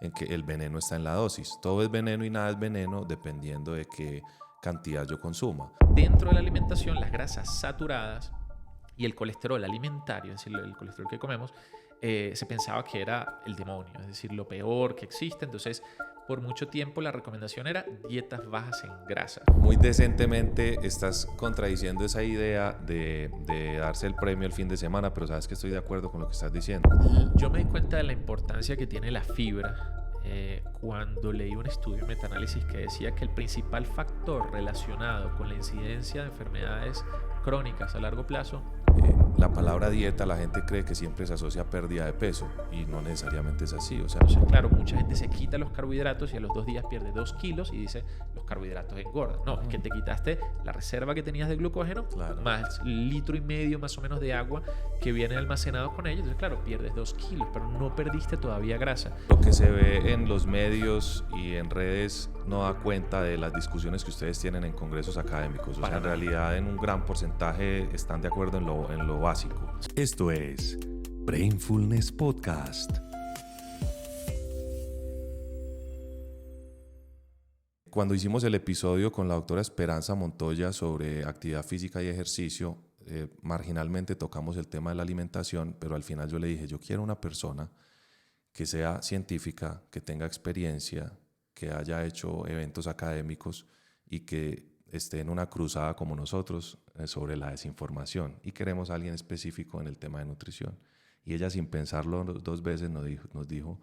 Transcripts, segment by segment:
en que el veneno está en la dosis. Todo es veneno y nada es veneno dependiendo de qué cantidad yo consuma. Dentro de la alimentación, las grasas saturadas y el colesterol alimentario, es decir, el colesterol que comemos, se pensaba que era el demonio, es decir, lo peor que existe. Entonces, por mucho tiempo la recomendación era dietas bajas en grasa. Muy decentemente estás contradiciendo esa idea de darse el premio el fin de semana, pero sabes que estoy de acuerdo con lo que estás diciendo. Yo me di cuenta de la importancia que tiene la fibra cuando leí un estudio metaanálisis que decía que el principal factor relacionado con la incidencia de enfermedades crónicas a largo plazo. La palabra dieta, la gente cree que siempre se asocia a pérdida de peso y no necesariamente es así. O sea, Entonces, claro, mucha gente se quita los carbohidratos y a los 2 días pierde 2 kilos y dice, los carbohidratos engordan. No, es que te quitaste la reserva que tenías de glucógeno, claro, más 1,5 litros más o menos de agua que viene almacenado con ello. Entonces, claro, pierdes 2 kilos, pero no perdiste todavía grasa. Lo que se ve en los medios y en redes no da cuenta de las discusiones que ustedes tienen en congresos académicos. O sea, en realidad, en un gran porcentaje están de acuerdo en lo básico. Esto es Brainfulness Podcast. Cuando hicimos el episodio con la doctora Esperanza Montoya sobre actividad física y ejercicio, marginalmente tocamos el tema de la alimentación, pero al final yo le dije, yo quiero una persona que sea científica, que tenga experiencia, que haya hecho eventos académicos y que esté en una cruzada como nosotros sobre la desinformación. Y queremos a alguien específico en el tema de nutrición. Y ella, sin pensarlo 2 veces, nos dijo,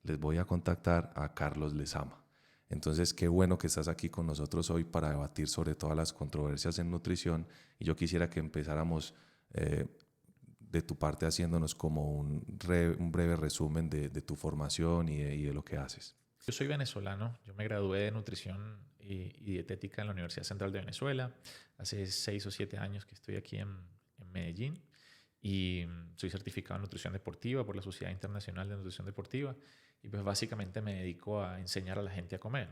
les voy a contactar a Carlos Lezama. Entonces, qué bueno que estás aquí con nosotros hoy para debatir sobre todas las controversias en nutrición. Y yo quisiera que empezáramos de tu parte haciéndonos como un breve resumen de tu formación y de lo que haces. Yo soy venezolano, yo me gradué de nutrición y dietética en la Universidad Central de Venezuela. Hace 6 o 7 años que estoy aquí en Medellín y soy certificado en nutrición deportiva por la Sociedad Internacional de Nutrición Deportiva y pues básicamente me dedico a enseñar a la gente a comer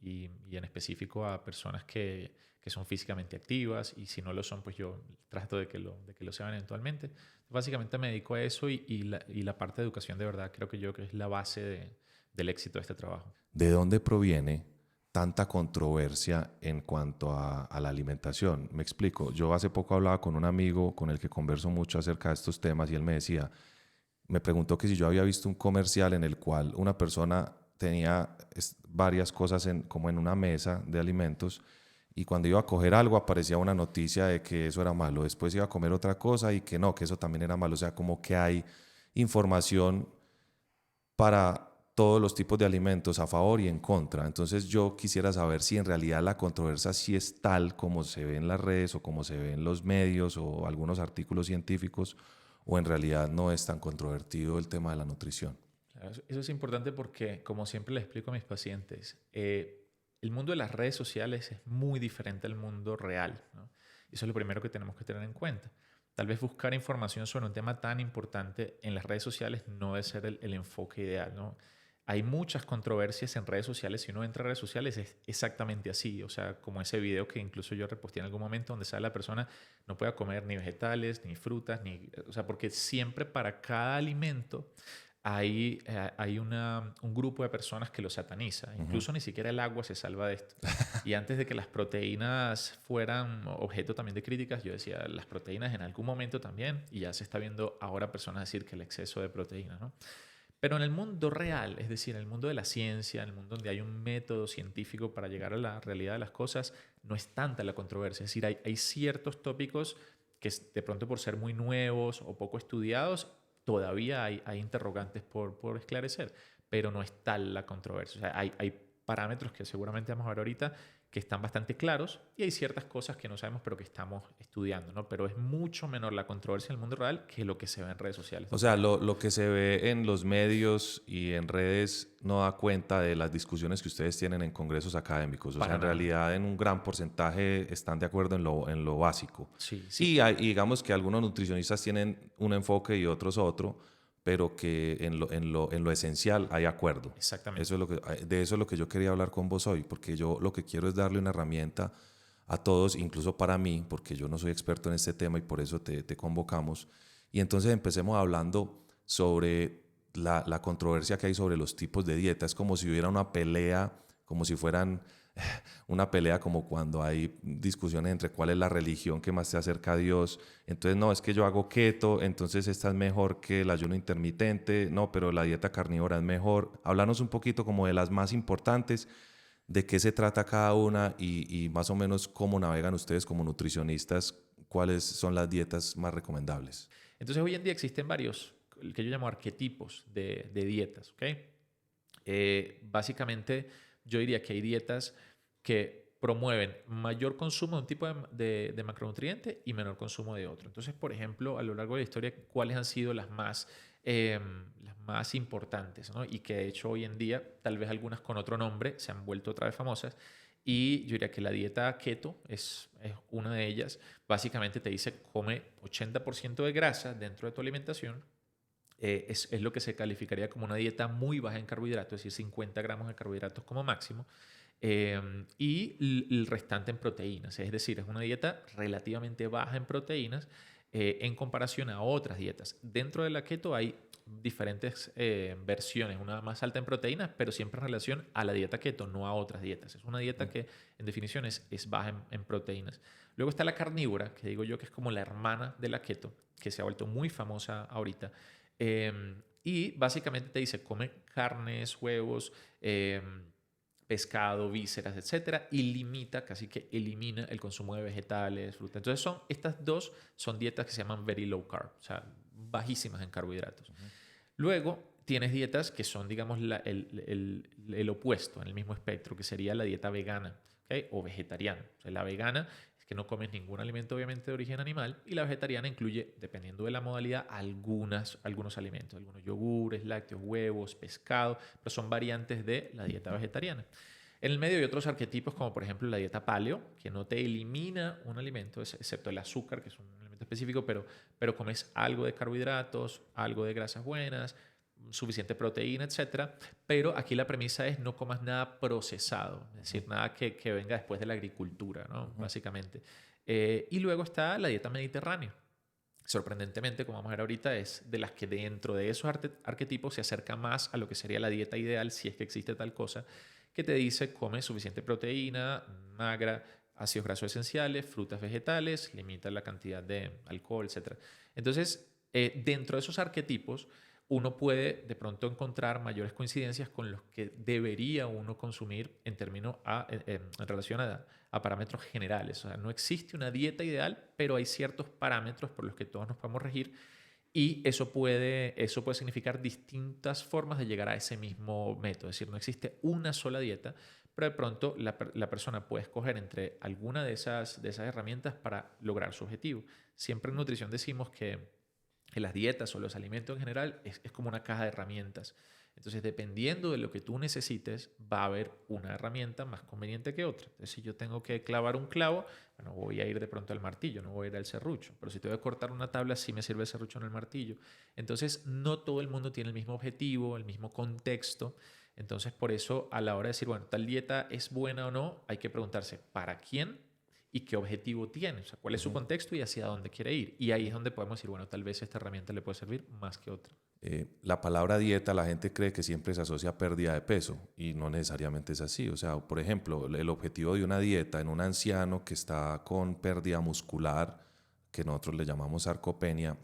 y en específico a personas que son físicamente activas y si no lo son pues yo trato de que lo sean eventualmente. Básicamente me dedico a eso y la parte de educación de verdad creo que es la base del éxito de este trabajo. ¿De dónde proviene tanta controversia en cuanto a la alimentación? Me explico. Yo hace poco hablaba con un amigo con el que converso mucho acerca de estos temas y él me preguntó que si yo había visto un comercial en el cual una persona tenía varias cosas como en una mesa de alimentos y cuando iba a coger algo aparecía una noticia de que eso era malo, después iba a comer otra cosa y que no, que eso también era malo. O sea, como que hay información para todos los tipos de alimentos a favor y en contra. Entonces yo quisiera saber si en realidad la controversia sí es tal como se ve en las redes o como se ve en los medios o algunos artículos científicos, o en realidad no es tan controvertido el tema de la nutrición. Claro, eso es importante porque, como siempre les explico a mis pacientes, el mundo de las redes sociales es muy diferente al mundo real, ¿no? Y eso es lo primero que tenemos que tener en cuenta. Tal vez buscar información sobre un tema tan importante en las redes sociales no debe ser el enfoque ideal, ¿no? Hay muchas controversias en redes sociales. Si uno entra a redes sociales es exactamente así. O sea, como ese video que incluso yo reposté en algún momento donde sale la persona no puede comer ni vegetales, ni frutas, o sea, porque siempre para cada alimento hay un grupo de personas que lo sataniza. Incluso ni siquiera el agua se salva de esto. Y antes de que las proteínas fueran objeto también de críticas, yo decía, las proteínas en algún momento también, y ya se está viendo ahora personas decir que el exceso de proteínas, ¿no? Pero en el mundo real, es decir, en el mundo de la ciencia, en el mundo donde hay un método científico para llegar a la realidad de las cosas, no es tanta la controversia. Es decir, hay ciertos tópicos que de pronto por ser muy nuevos o poco estudiados, todavía hay interrogantes por esclarecer, pero no es tal la controversia. O sea, hay parámetros que seguramente vamos a ver ahorita que están bastante claros y hay ciertas cosas que no sabemos pero que estamos estudiando, ¿no? Pero es mucho menor la controversia en el mundo real que lo que se ve en redes sociales. O sea, lo que se ve en los medios y en redes no da cuenta de las discusiones que ustedes tienen en congresos académicos. O sea, en realidad en un gran porcentaje están de acuerdo en lo básico. Sí, sí. Y digamos que algunos nutricionistas tienen un enfoque y otros otro, pero que en lo esencial hay acuerdo. Exactamente. De eso es lo que yo quería hablar con vos hoy, porque yo lo que quiero es darle una herramienta a todos, incluso para mí, porque yo no soy experto en este tema y por eso te convocamos. Y entonces empecemos hablando sobre la controversia que hay sobre los tipos de dieta. Es como si hubiera una pelea, como si fueran una pelea, como cuando hay discusiones entre cuál es la religión que más se acerca a Dios. Entonces, no, es que yo hago keto, entonces esta es mejor que el ayuno intermitente, no, pero la dieta carnívora es mejor. Háblanos un poquito como de las más importantes, de qué se trata cada una y más o menos cómo navegan ustedes como nutricionistas, cuáles son las dietas más recomendables. Entonces, hoy en día existen varios, que yo llamo arquetipos de dietas, ¿ok? Básicamente, yo diría que hay dietas que promueven mayor consumo de un tipo de macronutriente y menor consumo de otro. Entonces, por ejemplo, a lo largo de la historia, ¿cuáles han sido las más importantes, ¿no? Y que de hecho hoy en día, tal vez algunas con otro nombre, se han vuelto otra vez famosas. Y yo diría que la dieta keto es una de ellas. Básicamente te dice come 80% de grasa dentro de tu alimentación. Es lo que se calificaría como una dieta muy baja en carbohidratos, es decir, 50 gramos de carbohidratos como máximo. Y el restante en proteínas. Es decir, es una dieta relativamente baja en proteínas en comparación a otras dietas. Dentro de la keto hay diferentes versiones, una más alta en proteínas, pero siempre en relación a la dieta keto, no a otras dietas. Es una dieta que en definición es baja en proteínas. Luego está la carnívora, que digo yo que es como la hermana de la keto, que se ha vuelto muy famosa ahorita. Y básicamente te dice, come carnes, huevos, pescado, vísceras, etcétera, y limita, casi que elimina el consumo de vegetales, fruta. Entonces estas dos son dietas que se llaman very low carb, o sea, bajísimas en carbohidratos. Luego tienes dietas que son, digamos, el opuesto en el mismo espectro, que sería la dieta vegana, ¿okay? O vegetariana. O sea, la vegana es que no comes ningún alimento obviamente de origen animal, y la vegetariana incluye, dependiendo de la modalidad, algunos alimentos, algunos yogures, lácteos, huevos, pescado, pero son variantes de la dieta vegetariana. En el medio hay otros arquetipos como por ejemplo la dieta paleo, que no te elimina un alimento, excepto el azúcar, que es un alimento específico, pero comes algo de carbohidratos, algo de grasas buenas, suficiente proteína, etcétera. Pero aquí la premisa es no comas nada procesado, es decir, nada que venga después de la agricultura, ¿no? Básicamente. Y luego está la dieta mediterránea. Sorprendentemente, como vamos a ver ahorita, es de las que dentro de esos arquetipos se acerca más a lo que sería la dieta ideal, si es que existe tal cosa, que te dice come suficiente proteína, magra, ácidos grasos esenciales, frutas vegetales, limita la cantidad de alcohol, etc. Entonces, dentro de esos arquetipos, uno puede de pronto encontrar mayores coincidencias con los que debería uno consumir en relación a parámetros generales. O sea, no existe una dieta ideal, pero hay ciertos parámetros por los que todos nos podemos regir. Y eso puede significar distintas formas de llegar a ese mismo método. Es decir, no existe una sola dieta, pero de pronto la persona puede escoger entre alguna de esas herramientas para lograr su objetivo. Siempre en nutrición decimos que las dietas o los alimentos en general es como una caja de herramientas. Entonces, dependiendo de lo que tú necesites, va a haber una herramienta más conveniente que otra. Entonces, si yo tengo que clavar un clavo, bueno, voy a ir de pronto al martillo, no voy a ir al serrucho. Pero si tengo que cortar una tabla, sí me sirve el serrucho en el martillo. Entonces, no todo el mundo tiene el mismo objetivo, el mismo contexto. Entonces, por eso, a la hora de decir, bueno, tal dieta es buena o no, hay que preguntarse, ¿para quién? Y qué objetivo tiene, o sea, cuál es su contexto y hacia dónde quiere ir. Y ahí es donde podemos decir, bueno, tal vez esta herramienta le puede servir más que otra. La palabra dieta, la gente cree que siempre se asocia a pérdida de peso y no necesariamente es así. O sea, por ejemplo, el objetivo de una dieta en un anciano que está con pérdida muscular, que nosotros le llamamos sarcopenia,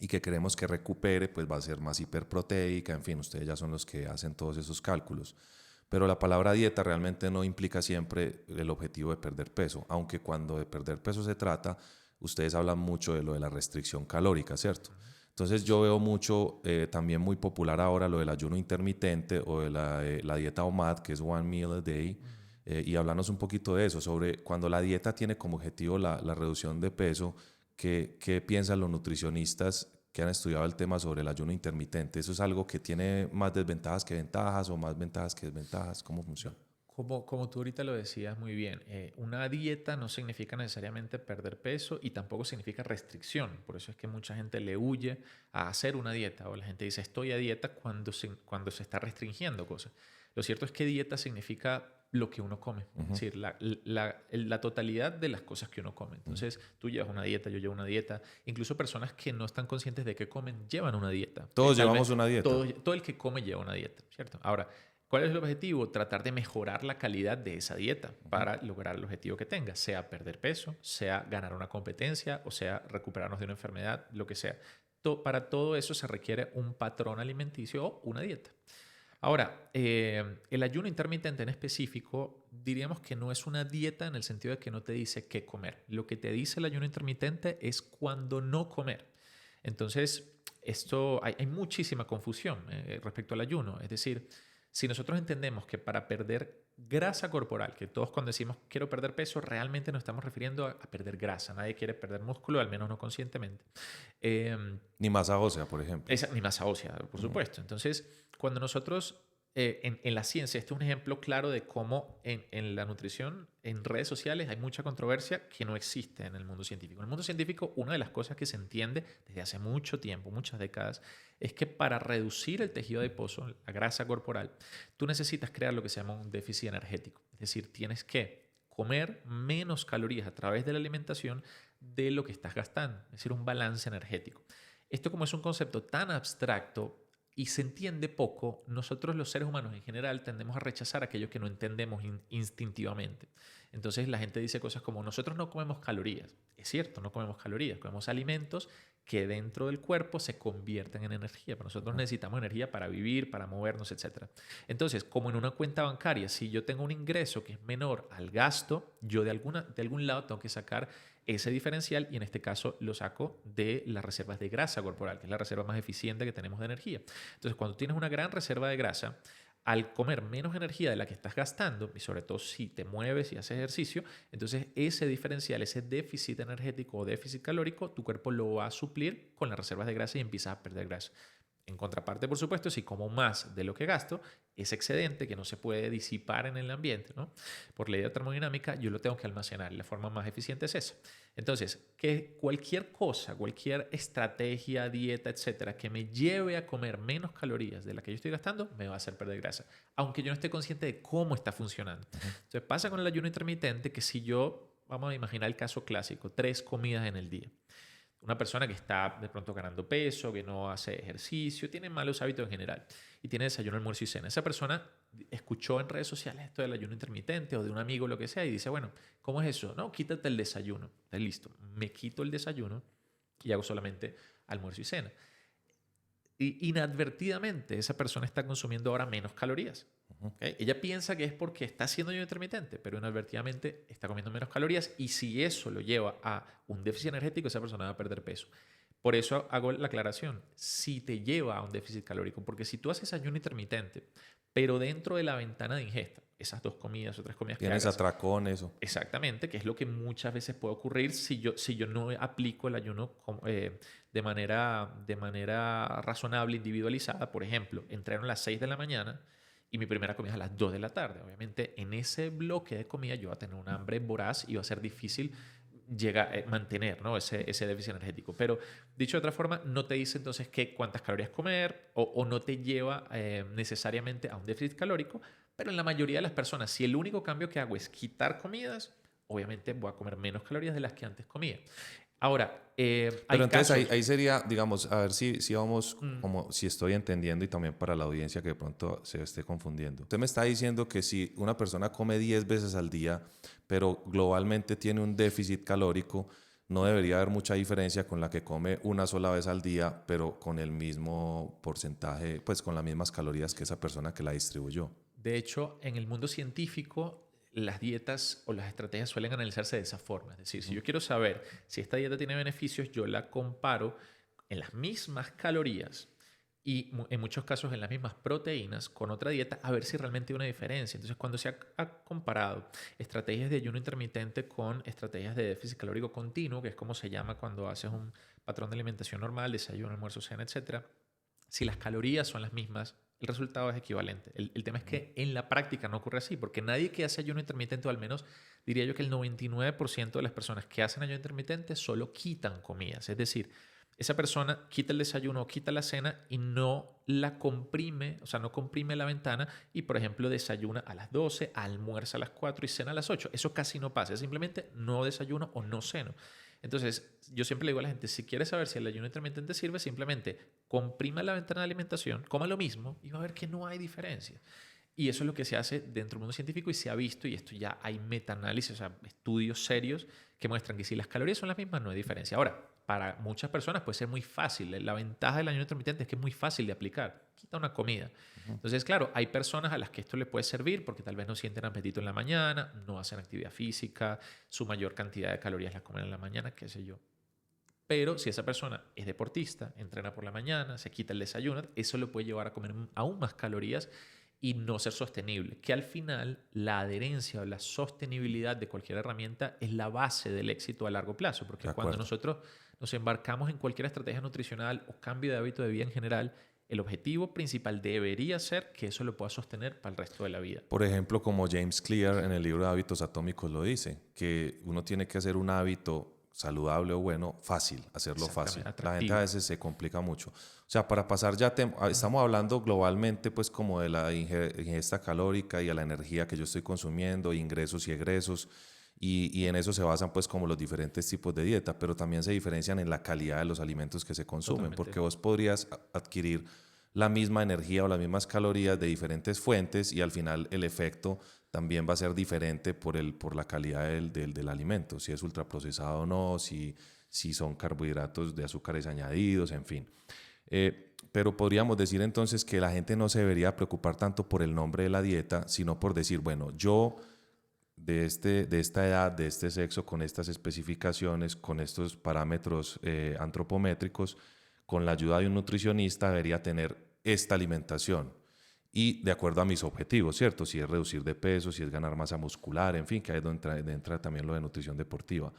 y que queremos que recupere, pues va a ser más hiperproteica, en fin, ustedes ya son los que hacen todos esos cálculos. Pero la palabra dieta realmente no implica siempre el objetivo de perder peso, aunque cuando de perder peso se trata, ustedes hablan mucho de lo de la restricción calórica, ¿cierto? Entonces yo veo mucho, también muy popular ahora lo del ayuno intermitente o de la dieta OMAD, que es One Meal a Day, y hablarnos un poquito de eso, sobre cuando la dieta tiene como objetivo la reducción de peso, ¿qué piensan los nutricionistas que han estudiado el tema sobre el ayuno intermitente? ¿Eso es algo que tiene más desventajas que ventajas o más ventajas que desventajas? ¿Cómo funciona? Como tú ahorita lo decías muy bien, una dieta no significa necesariamente perder peso y tampoco significa restricción. Por eso es que mucha gente le huye a hacer una dieta o la gente dice estoy a dieta cuando se está restringiendo cosas. Lo cierto es que dieta significa lo que uno come, es decir, la totalidad de las cosas que uno come. Entonces, tú llevas una dieta, yo llevo una dieta. Incluso personas que no están conscientes de qué comen llevan una dieta. Todos Tal llevamos vez una dieta. todo el que come lleva una dieta, ¿cierto? Ahora, ¿cuál es el objetivo? Tratar de mejorar la calidad de esa dieta para lograr el objetivo que tenga, sea perder peso, sea ganar una competencia o sea recuperarnos de una enfermedad, lo que sea. Para todo eso se requiere un patrón alimenticio o una dieta. Ahora, el ayuno intermitente en específico, diríamos que no es una dieta en el sentido de que no te dice qué comer. Lo que te dice el ayuno intermitente es cuándo no comer. Entonces, hay muchísima confusión respecto al ayuno. Es decir, si nosotros entendemos que para perder grasa corporal, que todos cuando decimos quiero perder peso, realmente nos estamos refiriendo a perder grasa. Nadie quiere perder músculo, al menos no conscientemente. Ni masa ósea, por ejemplo. Ni masa ósea, por supuesto. Entonces, cuando nosotros, en la ciencia, este es un ejemplo claro de cómo en la nutrición, en redes sociales, hay mucha controversia que no existe en el mundo científico. En el mundo científico, una de las cosas que se entiende desde hace mucho tiempo, muchas décadas, es que para reducir el tejido adiposo, la grasa corporal, tú necesitas crear lo que se llama un déficit energético. Es decir, tienes que comer menos calorías a través de la alimentación de lo que estás gastando, es decir, un balance energético. Esto, como es un concepto tan abstracto y se entiende poco, nosotros los seres humanos en general tendemos a rechazar aquello que no entendemos instintivamente. Entonces la gente dice cosas como nosotros no comemos calorías. Es cierto, no comemos calorías, comemos alimentos que dentro del cuerpo se convierten en energía. Pero nosotros necesitamos energía para vivir, para movernos, etc. Entonces, como en una cuenta bancaria, si yo tengo un ingreso que es menor al gasto, yo de algún lado tengo que sacar ese diferencial y en este caso lo saco de las reservas de grasa corporal, que es la reserva más eficiente que tenemos de energía. Entonces, cuando tienes una gran reserva de grasa, al comer menos energía de la que estás gastando, y sobre todo si te mueves y haces ejercicio, entonces ese diferencial, ese déficit energético o déficit calórico, tu cuerpo lo va a suplir con las reservas de grasa y empiezas a perder grasa. En contraparte, por supuesto, si como más de lo que gasto, ese excedente que no se puede disipar en el ambiente, ¿no? Por ley de termodinámica, yo lo tengo que almacenar y la forma más eficiente es esa. Entonces, que cualquier cosa, cualquier estrategia, dieta, etcétera, que me lleve a comer menos calorías de las que yo estoy gastando, me va a hacer perder grasa, aunque yo no esté consciente de cómo está funcionando. Entonces, pasa con el ayuno intermitente que si yo, vamos a imaginar el caso clásico, 3 comidas en el día. Una persona que está de pronto ganando peso, que no hace ejercicio, tiene malos hábitos en general y tiene desayuno, almuerzo y cena. Esa persona escuchó en redes sociales esto del ayuno intermitente o de un amigo, lo que sea, y dice, bueno, ¿cómo es eso? No, quítate el desayuno. Está listo. Me quito el desayuno y hago solamente almuerzo y cena. Y inadvertidamente esa persona está consumiendo ahora menos calorías. ¿Okay? Ella piensa que es porque está haciendo ayuno intermitente, pero inadvertidamente está comiendo menos calorías y si eso lo lleva a un déficit energético, esa persona va a perder peso. Por eso hago la aclaración, si te lleva a un déficit calórico, porque si tú haces ayuno intermitente, pero dentro de la ventana de ingesta, esas 2 comidas o 3 comidas que Tienes hagas, atracón, eso. exactamente, que es lo que muchas veces puede ocurrir si yo no aplico el ayuno de manera razonable, individualizada. Por ejemplo, entreno a las 6 de la mañana y mi primera comida es a las 2 de la tarde. Obviamente, en ese bloque de comida yo voy a tener un hambre voraz y va a ser difícil mantener, ¿no? ese déficit energético. Pero, dicho de otra forma, no te dice entonces cuántas calorías comer o no te lleva necesariamente a un déficit calórico. Pero en la mayoría de las personas, si el único cambio que hago es quitar comidas, obviamente voy a comer menos calorías de las que antes comía. Ahora, pero entonces ahí sería, digamos, a ver si vamos, como si estoy entendiendo y también para la audiencia que de pronto se esté confundiendo. Usted me está diciendo que si una persona come 10 veces al día, pero globalmente tiene un déficit calórico, no debería haber mucha diferencia con la que come una sola vez al día, pero con el mismo porcentaje, pues con las mismas calorías que esa persona que la distribuyó. De hecho, en el mundo científico, las dietas o las estrategias suelen analizarse de esa forma. Es decir, si yo quiero saber si esta dieta tiene beneficios, yo la comparo en las mismas calorías y en muchos casos en las mismas proteínas con otra dieta a ver si realmente hay una diferencia. Entonces, cuando se ha comparado estrategias de ayuno intermitente con estrategias de déficit calórico continuo, que es como se llama cuando haces un patrón de alimentación normal, desayuno, almuerzo, cena, etc., si las calorías son las mismas, el resultado es equivalente. El tema es que en la práctica no ocurre así, porque nadie que hace ayuno intermitente, o al menos diría yo que el 99% de las personas que hacen ayuno intermitente solo quitan comidas. Es decir, esa persona quita el desayuno o quita la cena y no la comprime, o sea, no comprime la ventana y, por ejemplo, desayuna a las 12, almuerza a las 4 y cena a las 8. Eso casi no pasa, simplemente no desayuno o no ceno. Entonces, yo siempre le digo a la gente, si quieres saber si el ayuno intermitente sirve, simplemente comprima la ventana de alimentación, coma lo mismo y va a ver que no hay diferencia. Y eso es lo que se hace dentro del mundo científico y se ha visto, y esto ya hay metaanálisis, o sea, estudios serios que muestran que si las calorías son las mismas, no hay diferencia. Ahora, para muchas personas puede ser muy fácil. La ventaja del ayuno intermitente es que es muy fácil de aplicar. Quita una comida. Entonces, claro, hay personas a las que esto le puede servir porque tal vez no sienten apetito en la mañana, no hacen actividad física, su mayor cantidad de calorías las comen en la mañana, qué sé yo. Pero si esa persona es deportista, entrena por la mañana, se quita el desayuno, eso le puede llevar a comer aún más calorías y no ser sostenible. Que al final la adherencia o la sostenibilidad de cualquier herramienta es la base del éxito a largo plazo. Porque cuando nosotros nos embarcamos en cualquier estrategia nutricional o cambio de hábito de vida en general, el objetivo principal debería ser que eso lo pueda sostener para el resto de la vida. Por ejemplo, como James Clear en el libro de Hábitos Atómicos lo dice, que uno tiene que hacer un hábito saludable o bueno, fácil, hacerlo fácil. Atractivo. La gente a veces se complica mucho. O sea, para pasar ya, estamos hablando globalmente pues como de la ingesta calórica y a la energía que yo estoy consumiendo, ingresos y egresos, y en eso se basan pues como los diferentes tipos de dieta, pero también se diferencian en la calidad de los alimentos que se consumen. Totalmente. Porque vos podrías adquirir la misma energía o las mismas calorías de diferentes fuentes y al final el efecto también va a ser diferente por la calidad del alimento, si es ultraprocesado o no, si son carbohidratos de azúcares añadidos, en fin. Pero podríamos decir entonces que la gente no se debería preocupar tanto por el nombre de la dieta, sino por decir, bueno, yo de esta edad, de este sexo, con estas especificaciones, con estos parámetros antropométricos, con la ayuda de un nutricionista debería tener esta alimentación y de acuerdo a mis objetivos, ¿cierto? Si es reducir de peso, si es ganar masa muscular, en fin, que ahí es donde entra también lo de nutrición deportiva.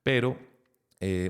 Pero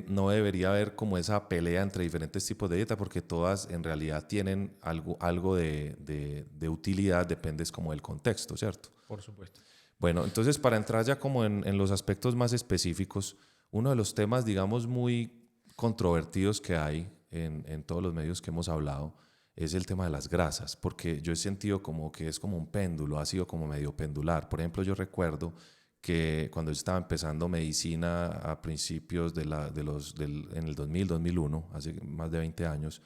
no debería haber como esa pelea entre diferentes tipos de dieta porque todas en realidad tienen algo de utilidad, depende como del contexto, ¿cierto? Por supuesto. Bueno, entonces para entrar ya como en los aspectos más específicos, uno de los temas, digamos, muy controvertidos que hay en todos los medios que hemos hablado es el tema de las grasas, porque yo he sentido como que es como un péndulo, ha sido como medio pendular. Por ejemplo, yo recuerdo que cuando yo estaba empezando medicina a principios en el 2000, 2001, hace más de 20 años,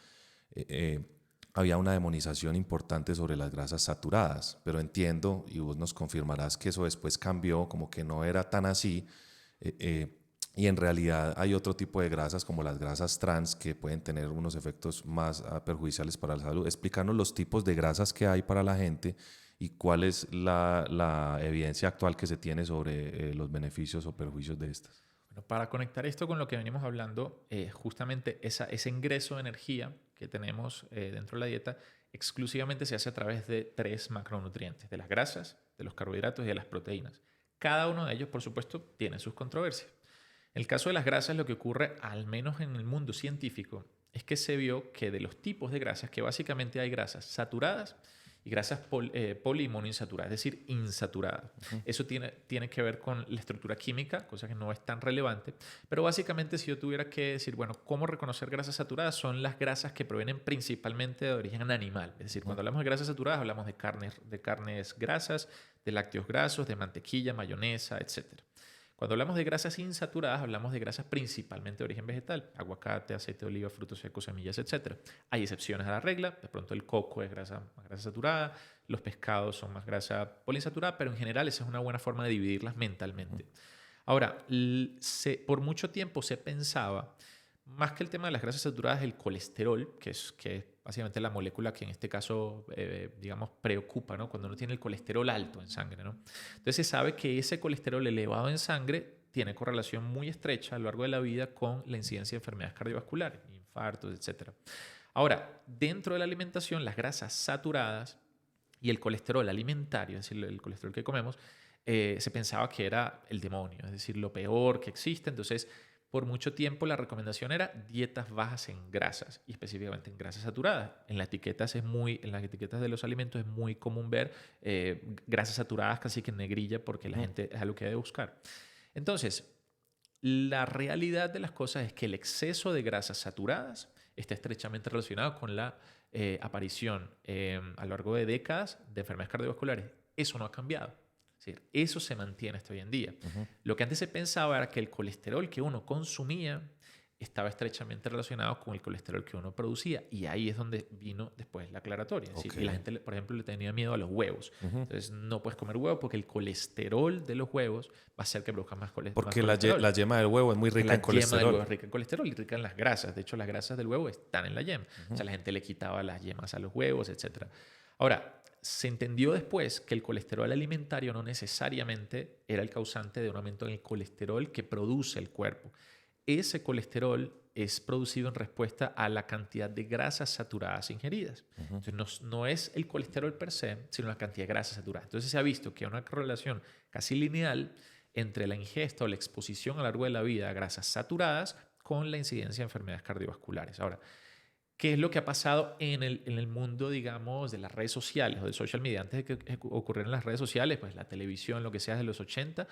había una demonización importante sobre las grasas saturadas, pero entiendo, y vos nos confirmarás que eso después cambió, como que no era tan así, y en realidad hay otro tipo de grasas como las grasas trans que pueden tener unos efectos más perjudiciales para la salud. Explícanos los tipos de grasas que hay para la gente y cuál es la evidencia actual que se tiene sobre los beneficios o perjuicios de estas. Bueno, para conectar esto con lo que venimos hablando, justamente ese ingreso de energía que tenemos dentro de la dieta exclusivamente se hace a través de 3 macronutrientes, de las grasas, de los carbohidratos y de las proteínas. Cada uno de ellos, por supuesto, tiene sus controversias. En el caso de las grasas, lo que ocurre, al menos en el mundo científico, es que se vio que de los tipos de grasas, que básicamente hay grasas saturadas y grasas poli y monoinsaturadas, es decir, insaturadas. Eso tiene que ver con la estructura química, cosa que no es tan relevante, pero básicamente si yo tuviera que decir, bueno, ¿cómo reconocer grasas saturadas? Son las grasas que provienen principalmente de origen animal. Es decir, cuando hablamos de grasas saturadas, hablamos de carnes grasas, de lácteos grasos, de mantequilla, mayonesa, etc. Cuando hablamos de grasas insaturadas, hablamos de grasas principalmente de origen vegetal, aguacate, aceite de oliva, frutos secos, semillas, etc. Hay excepciones a la regla, de pronto el coco es más grasa saturada, los pescados son más grasa poliinsaturada, pero en general esa es una buena forma de dividirlas mentalmente. Ahora, por mucho tiempo se pensaba, más que el tema de las grasas saturadas, el colesterol, que es básicamente la molécula que en este caso, digamos, preocupa, ¿no? Cuando uno tiene el colesterol alto en sangre, ¿no? Entonces se sabe que ese colesterol elevado en sangre tiene correlación muy estrecha a lo largo de la vida con la incidencia de enfermedades cardiovasculares, infartos, etc. Ahora, dentro de la alimentación, las grasas saturadas y el colesterol alimentario, es decir, el colesterol que comemos, se pensaba que era el demonio, es decir, lo peor que existe. Entonces, por mucho tiempo la recomendación era dietas bajas en grasas y específicamente en grasas saturadas. En las etiquetas de los alimentos es muy común ver grasas saturadas casi que en negrilla porque la gente es algo que debe buscar. Entonces, la realidad de las cosas es que el exceso de grasas saturadas está estrechamente relacionado con la aparición a lo largo de décadas de enfermedades cardiovasculares. Eso no ha cambiado. Es decir, eso se mantiene hasta hoy en día. Lo que antes se pensaba era que el colesterol que uno consumía estaba estrechamente relacionado con el colesterol que uno producía. Y ahí es donde vino después la aclaratoria. Es decir, y la gente, por ejemplo, le tenía miedo a los huevos. Entonces, no puedes comer huevo porque el colesterol de los huevos va a hacer que produzcas más colesterol. Porque la yema del huevo es muy rica en colesterol. La yema del huevo es rica en colesterol y rica en las grasas. De hecho, las grasas del huevo están en la yema. O sea, la gente le quitaba las yemas a los huevos, etc. Ahora, se entendió después que el colesterol alimentario no necesariamente era el causante de un aumento en el colesterol que produce el cuerpo. Ese colesterol es producido en respuesta a la cantidad de grasas saturadas ingeridas. Entonces, no es el colesterol per se, sino la cantidad de grasas saturadas. Entonces, se ha visto que hay una correlación casi lineal entre la ingesta o la exposición a lo largo de la vida a grasas saturadas con la incidencia de enfermedades cardiovasculares. Ahora, ¿qué es lo que ha pasado en el mundo, digamos, de las redes sociales o del social media? Antes de que ocurrieran las redes sociales, pues la televisión, lo que sea de los 80,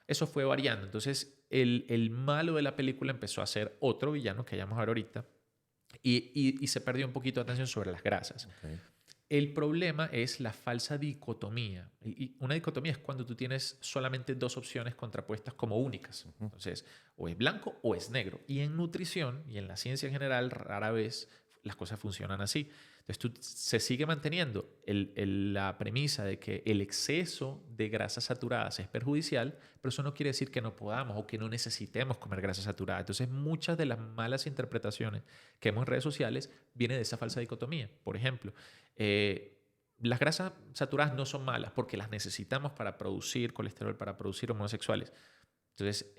eso fue variando. Entonces, el malo de la película empezó a ser otro villano que ya vamos a ver ahorita y se perdió un poquito de atención sobre las grasas. Okay. El problema es la falsa dicotomía. Y una dicotomía es cuando tú tienes solamente dos opciones contrapuestas como únicas. Entonces, o es blanco o es negro. Y en nutrición y en la ciencia en general, rara vez las cosas funcionan así. Entonces, se sigue manteniendo la premisa de que el exceso de grasas saturadas es perjudicial, pero eso no quiere decir que no podamos o que no necesitemos comer grasas saturadas. Entonces, muchas de las malas interpretaciones que vemos en redes sociales vienen de esa falsa dicotomía. Por ejemplo, las grasas saturadas no son malas porque las necesitamos para producir colesterol, para producir hormonas sexuales. Entonces,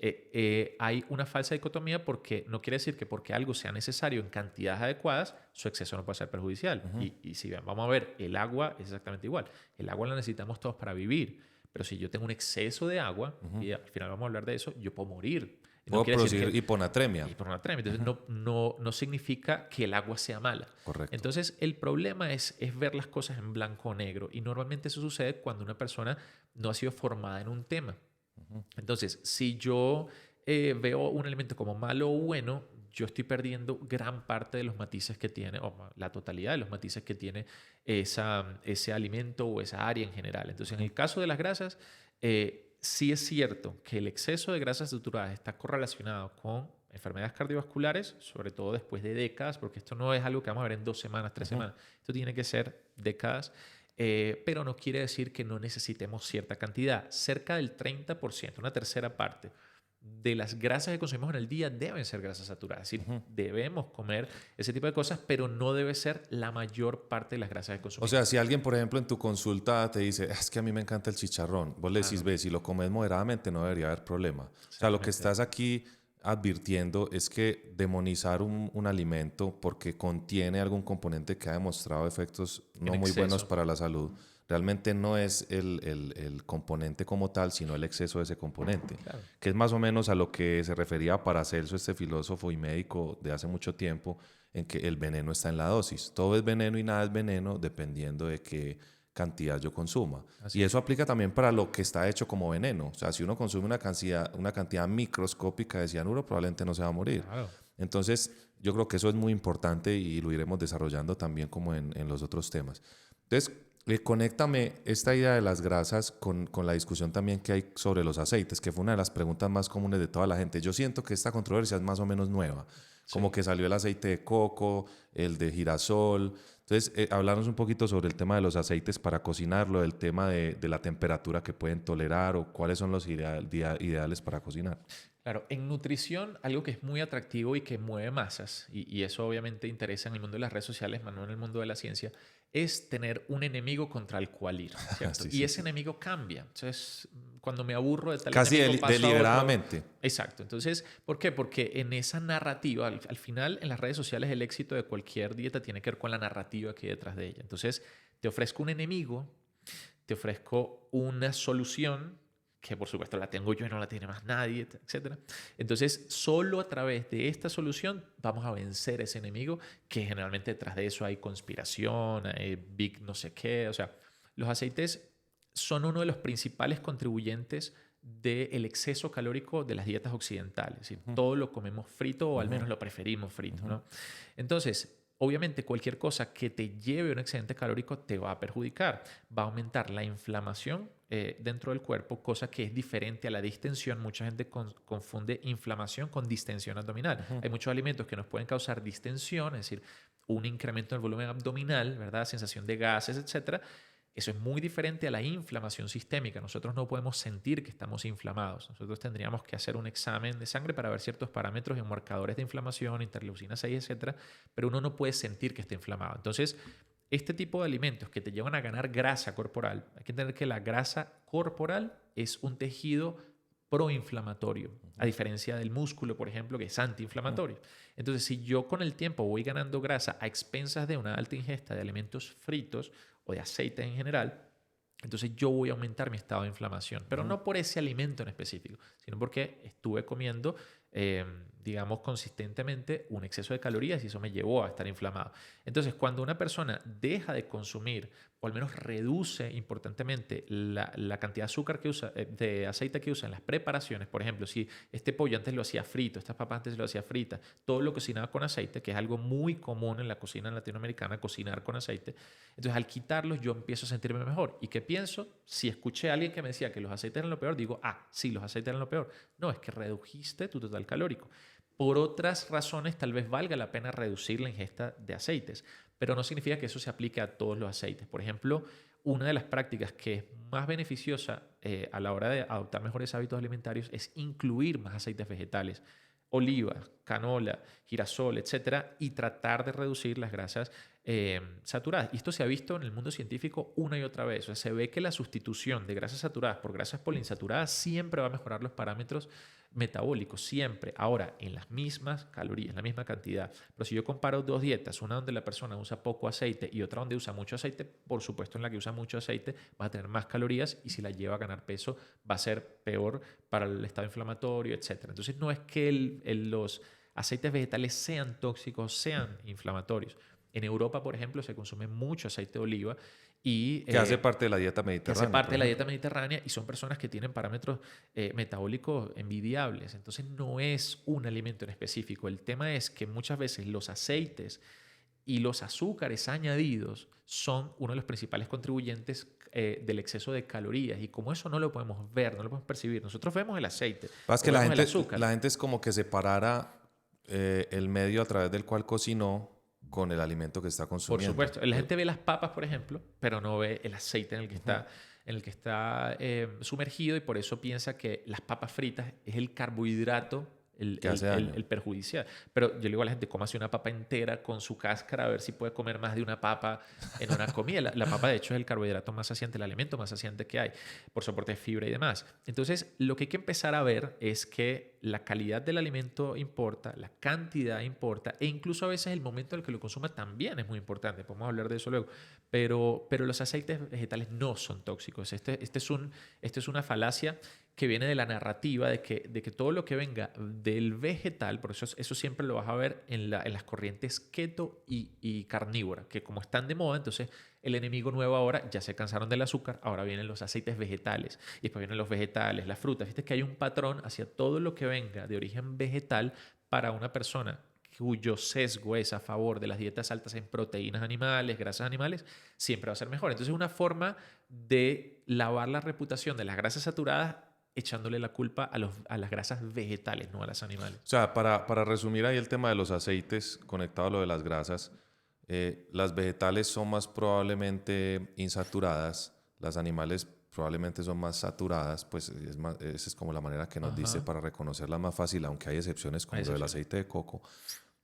hay una falsa dicotomía porque no quiere decir que porque algo sea necesario en cantidades adecuadas, su exceso no puede ser perjudicial. Y si vamos a ver, el agua es exactamente igual. El agua la necesitamos todos para vivir. Pero si yo tengo un exceso de agua, y al final vamos a hablar de eso, yo puedo morir. Puedo producir hiponatremia. Entonces, no significa que el agua sea mala. Correcto. Entonces, el problema es ver las cosas en blanco o negro. Y normalmente eso sucede cuando una persona no ha sido formada en un tema. Entonces, si yo veo un alimento como malo o bueno, yo estoy perdiendo gran parte de los matices que tiene, o la totalidad de los matices que tiene ese alimento o esa área en general. Entonces, en el caso de las grasas, sí es cierto que el exceso de grasas saturadas está correlacionado con enfermedades cardiovasculares, sobre todo después de décadas, porque esto no es algo que vamos a ver en 2 semanas, 3 semanas. Esto tiene que ser décadas. Pero no quiere decir que no necesitemos cierta cantidad. Cerca del 30%, una tercera parte de las grasas que consumimos en el día deben ser grasas saturadas. Es decir, debemos comer ese tipo de cosas, pero no debe ser la mayor parte de las grasas que consumimos. O sea, si alguien, por ejemplo, en tu consulta te dice, es que a mí me encanta el chicharrón, vos le decís, ve, si lo comes moderadamente no debería haber problema. O sea, lo que estás aquí advirtiendo es que demonizar un alimento porque contiene algún componente que ha demostrado efectos no muy buenos para la salud, realmente no es el componente como tal, sino el exceso de ese componente, claro. Que es más o menos a lo que se refería Paracelso, este filósofo y médico de hace mucho tiempo, en que el veneno está en la dosis. Todo es veneno y nada es veneno dependiendo de qué cantidad yo consuma. Y eso aplica también para lo que está hecho como veneno. O sea, si uno consume una cantidad microscópica de cianuro, probablemente no se va a morir. Claro. Entonces, yo creo que eso es muy importante y lo iremos desarrollando también como en los otros temas. Entonces, conéctame esta idea de las grasas con la discusión también que hay sobre los aceites, que fue una de las preguntas más comunes de toda la gente. Yo siento que esta controversia es más o menos nueva. Como que salió el aceite de coco, el de girasol. Entonces, hablarnos un poquito sobre el tema de los aceites para cocinarlo, el tema de la temperatura que pueden tolerar o cuáles son los ideales para cocinar. Claro, en nutrición, algo que es muy atractivo y que mueve masas, y eso obviamente interesa en el mundo de las redes sociales, más no en el mundo de la ciencia, es tener un enemigo contra el cual ir, ¿cierto? Y ese enemigo cambia. Entonces, cuando me aburro de tal casi enemigo, deliberadamente. Exacto. Entonces, ¿por qué? Porque en esa narrativa, al final, en las redes sociales, el éxito de cualquier dieta tiene que ver con la narrativa que hay detrás de ella. Entonces, te ofrezco un enemigo, te ofrezco una solución que por supuesto la tengo yo y no la tiene más nadie, etc. Entonces, solo a través de esta solución vamos a vencer ese enemigo, que generalmente detrás de eso hay conspiración, hay big no sé qué. O sea, los aceites son uno de los principales contribuyentes del exceso calórico de las dietas occidentales. ¿Sí? Todo lo comemos frito o al menos lo preferimos frito, ¿no? Entonces, obviamente, cualquier cosa que te lleve a un excedente calórico te va a perjudicar. Va a aumentar la inflamación dentro del cuerpo, cosa que es diferente a la distensión. Mucha gente confunde inflamación con distensión abdominal. Hay muchos alimentos que nos pueden causar distensión, es decir, un incremento del volumen abdominal, ¿verdad? Sensación de gases, etcétera. Eso es muy diferente a la inflamación sistémica. Nosotros no podemos sentir que estamos inflamados. Nosotros tendríamos que hacer un examen de sangre para ver ciertos parámetros y marcadores de inflamación, interleucina 6, etcétera, pero uno no puede sentir que está inflamado. Entonces, este tipo de alimentos que te llevan a ganar grasa corporal, hay que entender que la grasa corporal es un tejido proinflamatorio, a diferencia del músculo, por ejemplo, que es antiinflamatorio. Entonces, si yo con el tiempo voy ganando grasa a expensas de una alta ingesta de alimentos fritos o de aceite en general, entonces yo voy a aumentar mi estado de inflamación, pero no por ese alimento en específico, sino porque estuve comiendo, digamos, consistentemente un exceso de calorías y eso me llevó a estar inflamado. Entonces, cuando una persona deja de consumir o al menos reduce importantemente la cantidad de azúcar que usa, de aceite que usa en las preparaciones, por ejemplo, si este pollo antes lo hacía frito, estas papas antes lo hacía frita, todo lo cocinaba con aceite, que es algo muy común en la cocina latinoamericana, cocinar con aceite. Entonces, al quitarlos, yo empiezo a sentirme mejor. ¿Y qué pienso? Si escuché a alguien que me decía que los aceites eran lo peor, digo, sí, los aceites eran lo peor. No, es que redujiste tu total calórico. Por otras razones, tal vez valga la pena reducir la ingesta de aceites, pero no significa que eso se aplique a todos los aceites. Por ejemplo, una de las prácticas que es más beneficiosa a la hora de adoptar mejores hábitos alimentarios es incluir más aceites vegetales, oliva, canola, girasol, etcétera, y tratar de reducir las grasas saturadas. Y esto se ha visto en el mundo científico una y otra vez. O sea, se ve que la sustitución de grasas saturadas por grasas poliinsaturadas siempre va a mejorar los parámetros metabólicos, siempre. Ahora, en las mismas calorías, en la misma cantidad. Pero si yo comparo dos dietas, una donde la persona usa poco aceite y otra donde usa mucho aceite, por supuesto en la que usa mucho aceite va a tener más calorías y si la lleva a ganar peso va a ser peor para el estado inflamatorio, etcétera. Entonces no es que los aceites vegetales sean tóxicos, sean inflamatorios. En Europa, por ejemplo, se consume mucho aceite de oliva y que hace parte de la dieta que mediterránea. hace parte de la dieta mediterránea y son personas que tienen parámetros metabólicos envidiables. Entonces no es un alimento en específico. El tema es que muchas veces los aceites y los azúcares añadidos son uno de los principales contribuyentes del exceso de calorías. Y como eso no lo podemos ver, no lo podemos percibir. Nosotros vemos el aceite. Pasa que vemos el azúcar. la gente es como que separara el medio a través del cual cocinó con el alimento que está Por consumiendo. supuesto. La gente ve las papas, por ejemplo, pero no ve el aceite en el que está sumergido y por eso piensa que las papas fritas es el carbohidrato el perjudicial. Pero yo le digo a la gente, cómase una papa entera con su cáscara a ver si puede comer más de una papa en una comida. La papa, de hecho, es el carbohidrato más saciante, el alimento más saciante que hay, por soporte de fibra y demás. Entonces, lo que hay que empezar a ver es que la calidad del alimento importa, la cantidad importa, e incluso a veces el momento en el que lo consuma también es muy importante. Podemos hablar de eso luego. Pero los aceites vegetales no son tóxicos. Este es una falacia que viene de la narrativa de que todo lo que venga del vegetal, por eso siempre lo vas a ver en las corrientes keto y carnívora, que como están de moda, entonces el enemigo nuevo ahora, ya se cansaron del azúcar, ahora vienen los aceites vegetales, y después vienen los vegetales, las frutas. Viste que hay un patrón hacia todo lo que venga de origen vegetal para una persona cuyo sesgo es a favor de las dietas altas en proteínas animales, grasas animales, siempre va a ser mejor. Entonces es una forma de lavar la reputación de las grasas saturadas echándole la culpa a las grasas vegetales, no a las animales. O sea, para resumir ahí el tema de los aceites conectado a lo de las grasas, las vegetales son más probablemente insaturadas, las animales probablemente son más saturadas, pues esa es como la manera que nos dice para reconocerlas más fácil, aunque hay excepciones como lo del aceite de coco.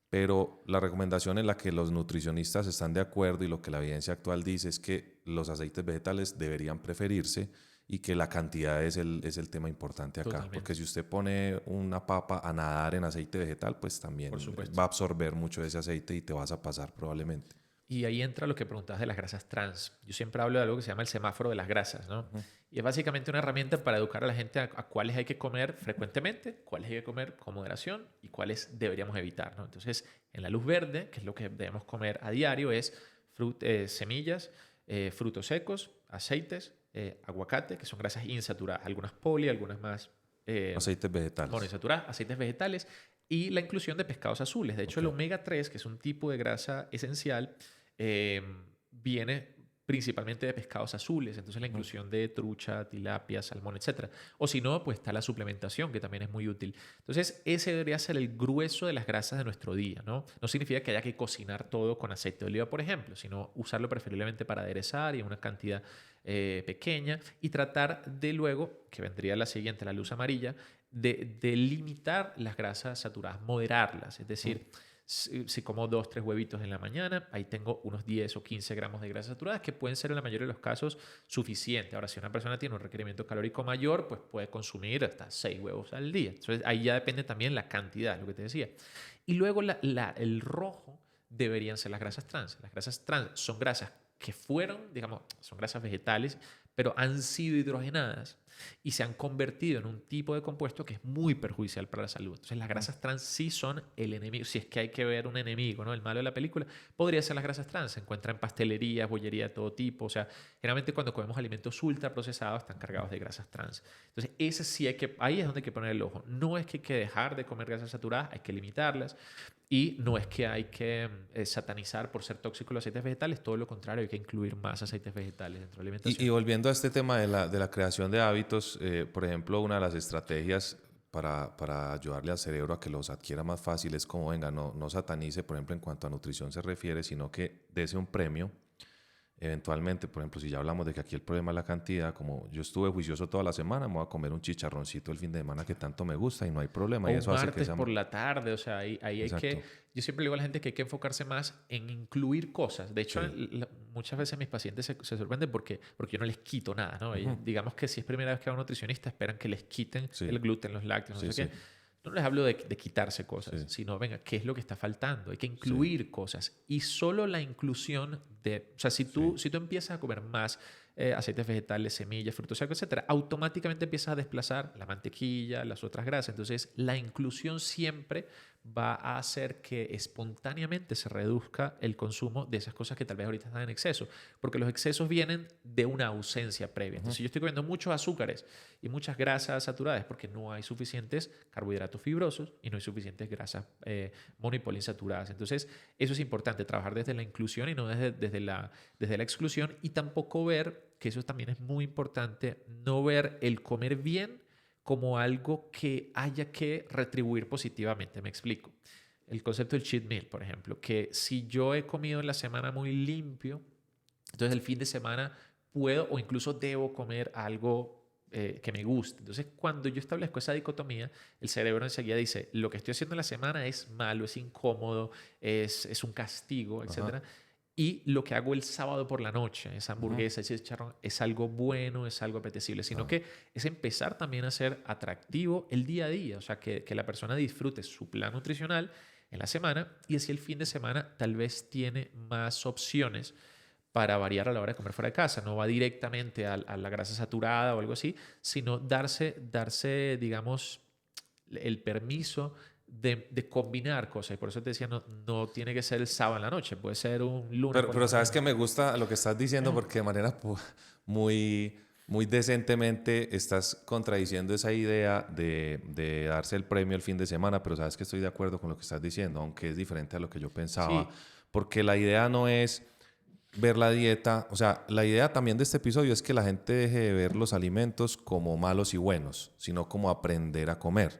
Pero la recomendación en la que los nutricionistas están de acuerdo y lo que la evidencia actual dice es que los aceites vegetales deberían preferirse y que la cantidad es el tema importante acá. Totalmente. Porque si usted pone una papa a nadar en aceite vegetal, pues también va a absorber mucho de ese aceite y te vas a pasar probablemente. Y ahí entra lo que preguntabas de las grasas trans. Yo siempre hablo de algo que se llama el semáforo de las grasas, ¿no? Y es básicamente una herramienta para educar a la gente a cuáles hay que comer frecuentemente, cuáles hay que comer con moderación y cuáles deberíamos evitar, ¿no? Entonces, en la luz verde, que es lo que debemos comer a diario, es semillas, frutos secos, aceites, aguacate, que son grasas insaturadas, algunas poli, algunas más Aceites vegetales. monoinsaturadas, aceites vegetales y la inclusión de pescados azules. De hecho, Ok. el omega 3, que es un tipo de grasa esencial, viene principalmente de pescados azules. Entonces, la inclusión de trucha, tilapia, salmón, etc. O si no, pues está la suplementación, que también es muy útil. Entonces, ese debería ser el grueso de las grasas de nuestro día, ¿no? No significa que haya que cocinar todo con aceite de oliva, por ejemplo, sino usarlo preferiblemente para aderezar y en una cantidad pequeña y tratar de luego, que vendría la siguiente, la luz amarilla, de limitar las grasas saturadas, moderarlas. Es decir, si como 2, 3 huevitos en la mañana, ahí tengo unos 10 o 15 gramos de grasas saturadas que pueden ser en la mayoría de los casos suficiente. Ahora, si una persona tiene un requerimiento calórico mayor, pues puede consumir hasta 6 huevos al día. Entonces, ahí ya depende también la cantidad, lo que te decía. Y luego el rojo deberían ser las grasas trans. Las grasas trans son grasas que fueron, digamos, son grasas vegetales, pero han sido hidrogenadas y se han convertido en un tipo de compuesto que es muy perjudicial para la salud. Entonces, las grasas trans sí son el enemigo. Si es que hay que ver un enemigo, ¿no? El malo de la película, podría ser las grasas trans. Se encuentra en pastelerías, bollería de todo tipo. O sea, generalmente cuando comemos alimentos ultra procesados están cargados de grasas trans. Entonces, ese sí ahí es donde hay que poner el ojo. No es que hay que dejar de comer grasas saturadas, hay que limitarlas. Y no es que hay que satanizar por ser tóxicos los aceites vegetales, todo lo contrario, hay que incluir más aceites vegetales dentro de la alimentación. Y volviendo a este tema de la creación de hábitos, por ejemplo, una de las estrategias para ayudarle al cerebro a que los adquiera más fácil es como, venga, no satanice, por ejemplo, en cuanto a nutrición se refiere, sino que dese un premio. Eventualmente, por ejemplo, si ya hablamos de que aquí el problema es la cantidad, como yo estuve juicioso toda la semana, me voy a comer un chicharroncito el fin de semana que tanto me gusta y no hay problema. O Y un eso hace que martes sea... por la tarde, o sea, ahí hay Exacto. que... Yo siempre le digo a la gente que hay que enfocarse más en incluir cosas. De hecho, Sí. muchas veces mis pacientes se sorprenden porque yo no les quito nada, ¿no? Ellos, digamos que si es primera vez que va a un nutricionista, esperan que les quiten Sí. el gluten, los lácteos, no Sí, sé sí. qué. No les hablo de quitarse cosas, Sí. sino, venga, ¿qué es lo que está faltando? Hay que incluir cosas. Y solo la inclusión de... O sea, si tú empiezas a comer más aceites vegetales, semillas, frutos secos, etcétera, automáticamente empiezas a desplazar la mantequilla, las otras grasas. Entonces, la inclusión siempre va a hacer que espontáneamente se reduzca el consumo de esas cosas que tal vez ahorita están en exceso, porque los excesos vienen de una ausencia previa. Entonces, si yo estoy comiendo muchos azúcares y muchas grasas saturadas porque no hay suficientes carbohidratos fibrosos y no hay suficientes grasas mono y poliinsaturadas. Entonces, eso es importante, trabajar desde la inclusión y no desde la exclusión, y tampoco ver, que eso también es muy importante, no ver el comer bien como algo que haya que retribuir positivamente. Me explico. El concepto del cheat meal, por ejemplo, que si yo he comido en la semana muy limpio, entonces el fin de semana puedo o incluso debo comer algo que me guste. Entonces, cuando yo establezco esa dicotomía, el cerebro enseguida dice, lo que estoy haciendo en la semana es malo, es incómodo, es un castigo, etcétera. Y lo que hago el sábado por la noche, esa hamburguesa, ese chicharrón, es algo bueno, es algo apetecible, sino que es empezar también a ser atractivo el día a día, o sea, que la persona disfrute su plan nutricional en la semana y así el fin de semana tal vez tiene más opciones para variar a la hora de comer fuera de casa. No va directamente a la grasa saturada o algo así, sino darse digamos, el permiso de combinar cosas. Y por eso te decía, no tiene que ser el sábado en la noche, puede ser un lunes. Pero sabes que me gusta lo que estás diciendo porque de manera muy, muy decentemente estás contradiciendo esa idea de darse el premio el fin de semana, pero sabes que estoy de acuerdo con lo que estás diciendo, aunque es diferente a lo que yo pensaba, Sí. porque la idea no es ver la dieta, o sea, la idea también de este episodio es que la gente deje de ver los alimentos como malos y buenos, sino como aprender a comer.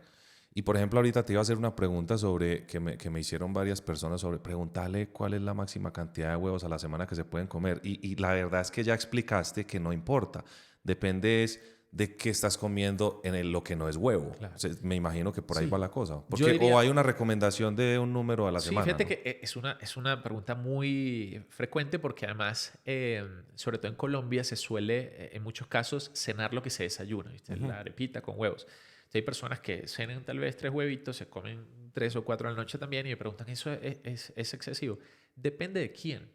Y por ejemplo, ahorita te iba a hacer una pregunta sobre que me hicieron varias personas sobre preguntarle cuál es la máxima cantidad de huevos a la semana que se pueden comer. Y la verdad es que ya explicaste que no importa. Depende es de qué estás comiendo en lo que no es huevo. Claro. O sea, me imagino que por ahí Sí. va la cosa. Yo Porque, diría- o hay una recomendación de un número a la Sí, semana. fíjate ¿no? que es una pregunta muy frecuente porque además, sobre todo en Colombia, se suele, en muchos casos, cenar lo que se desayuna, ¿viste? La arepita con huevos. Entonces, hay personas que cenan tal vez 3 huevitos, se comen 3 o 4 a la noche también y me preguntan, ¿eso es excesivo? Depende de quién.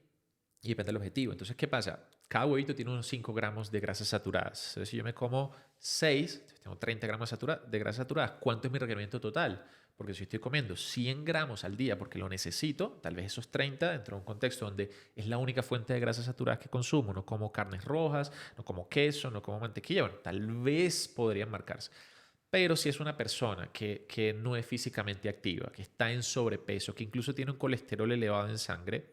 y depende del objetivo. Entonces, ¿qué pasa? Cada huevito tiene unos 5 gramos de grasas saturadas. Entonces, si yo me como 6, tengo 30 gramos de grasas saturadas. ¿Cuánto es mi requerimiento total? Porque si estoy comiendo 100 gramos al día porque lo necesito, tal vez esos 30 dentro de un contexto donde es la única fuente de grasas saturadas que consumo. No como carnes rojas, no como queso, no como mantequilla. Bueno, tal vez podrían marcarse. Pero si es una persona que no es físicamente activa, que está en sobrepeso, que incluso tiene un colesterol elevado en sangre,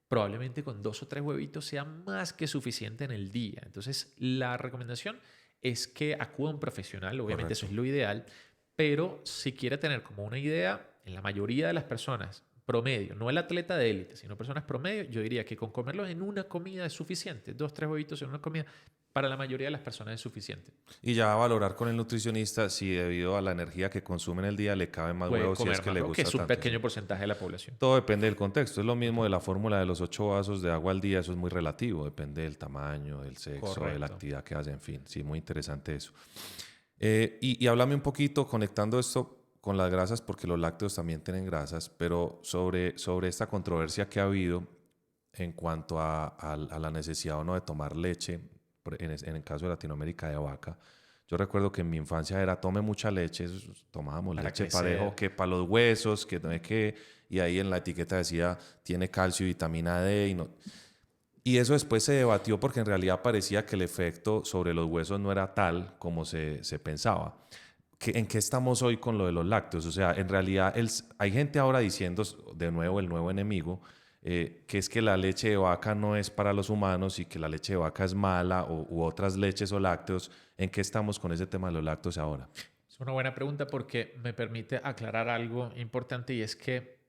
probablemente con 2 o 3 huevitos sea más que suficiente en el día. Entonces, la recomendación es que acuda a un profesional, obviamente eso es lo ideal, pero si quiere tener como una idea, en la mayoría de las personas promedio, no el atleta de élite, sino personas promedio, yo diría que con comerlos en una comida es suficiente. 2, 3 huevitos en una comida, para la mayoría de las personas es suficiente. Y ya valorar con el nutricionista si debido a la energía que consume en el día le caben más Puede huevos si comer es que más, le ¿no? gusta Que es un tanto. pequeño Sí. porcentaje de la población. Todo depende del contexto. Es lo mismo de la fórmula de los 8 vasos de agua al día. Eso es muy relativo. Depende del tamaño, del sexo, de la Correcto. actividad que hace. En fin, sí, muy interesante eso. Y háblame un poquito, conectando esto con las grasas, porque los lácteos también tienen grasas, pero sobre esta controversia que ha habido en cuanto a la necesidad o no de tomar leche, en el caso de Latinoamérica, de vaca. Yo recuerdo que en mi infancia era tome mucha leche, tomábamos Para leche crecer. parejo, que para los huesos, que no sé qué, y ahí en la etiqueta decía tiene calcio y vitamina D, y no. Y eso después se debatió porque en realidad parecía que el efecto sobre los huesos no era tal como se pensaba. ¿En qué estamos hoy con lo de los lácteos? O sea, en realidad hay gente ahora diciendo, de nuevo, el nuevo enemigo, que es que la leche de vaca no es para los humanos y que la leche de vaca es mala u otras leches o lácteos. ¿En qué estamos con ese tema de los lácteos ahora? Es una buena pregunta porque me permite aclarar algo importante y es que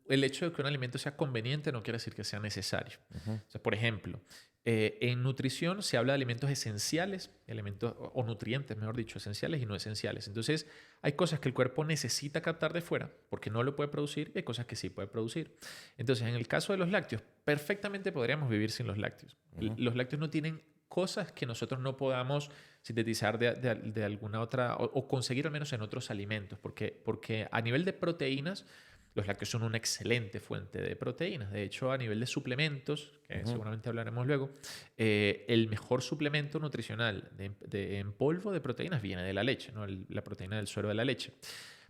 el hecho de que un alimento sea conveniente no quiere decir que sea necesario. O sea, por ejemplo, en nutrición se habla de alimentos esenciales, elementos o nutrientes, mejor dicho, esenciales y no esenciales. Entonces, hay cosas que el cuerpo necesita captar de fuera porque no lo puede producir y hay cosas que sí puede producir. Entonces, en el caso de los lácteos, perfectamente podríamos vivir sin los lácteos. Los lácteos no tienen cosas que nosotros no podamos sintetizar de alguna otra o conseguir al menos en otros alimentos, porque a nivel de proteínas, los lácteos son una excelente fuente de proteínas. De hecho, a nivel de suplementos, que seguramente hablaremos luego, el mejor suplemento nutricional en polvo de proteínas viene de la leche, ¿no? La proteína del suero de la leche.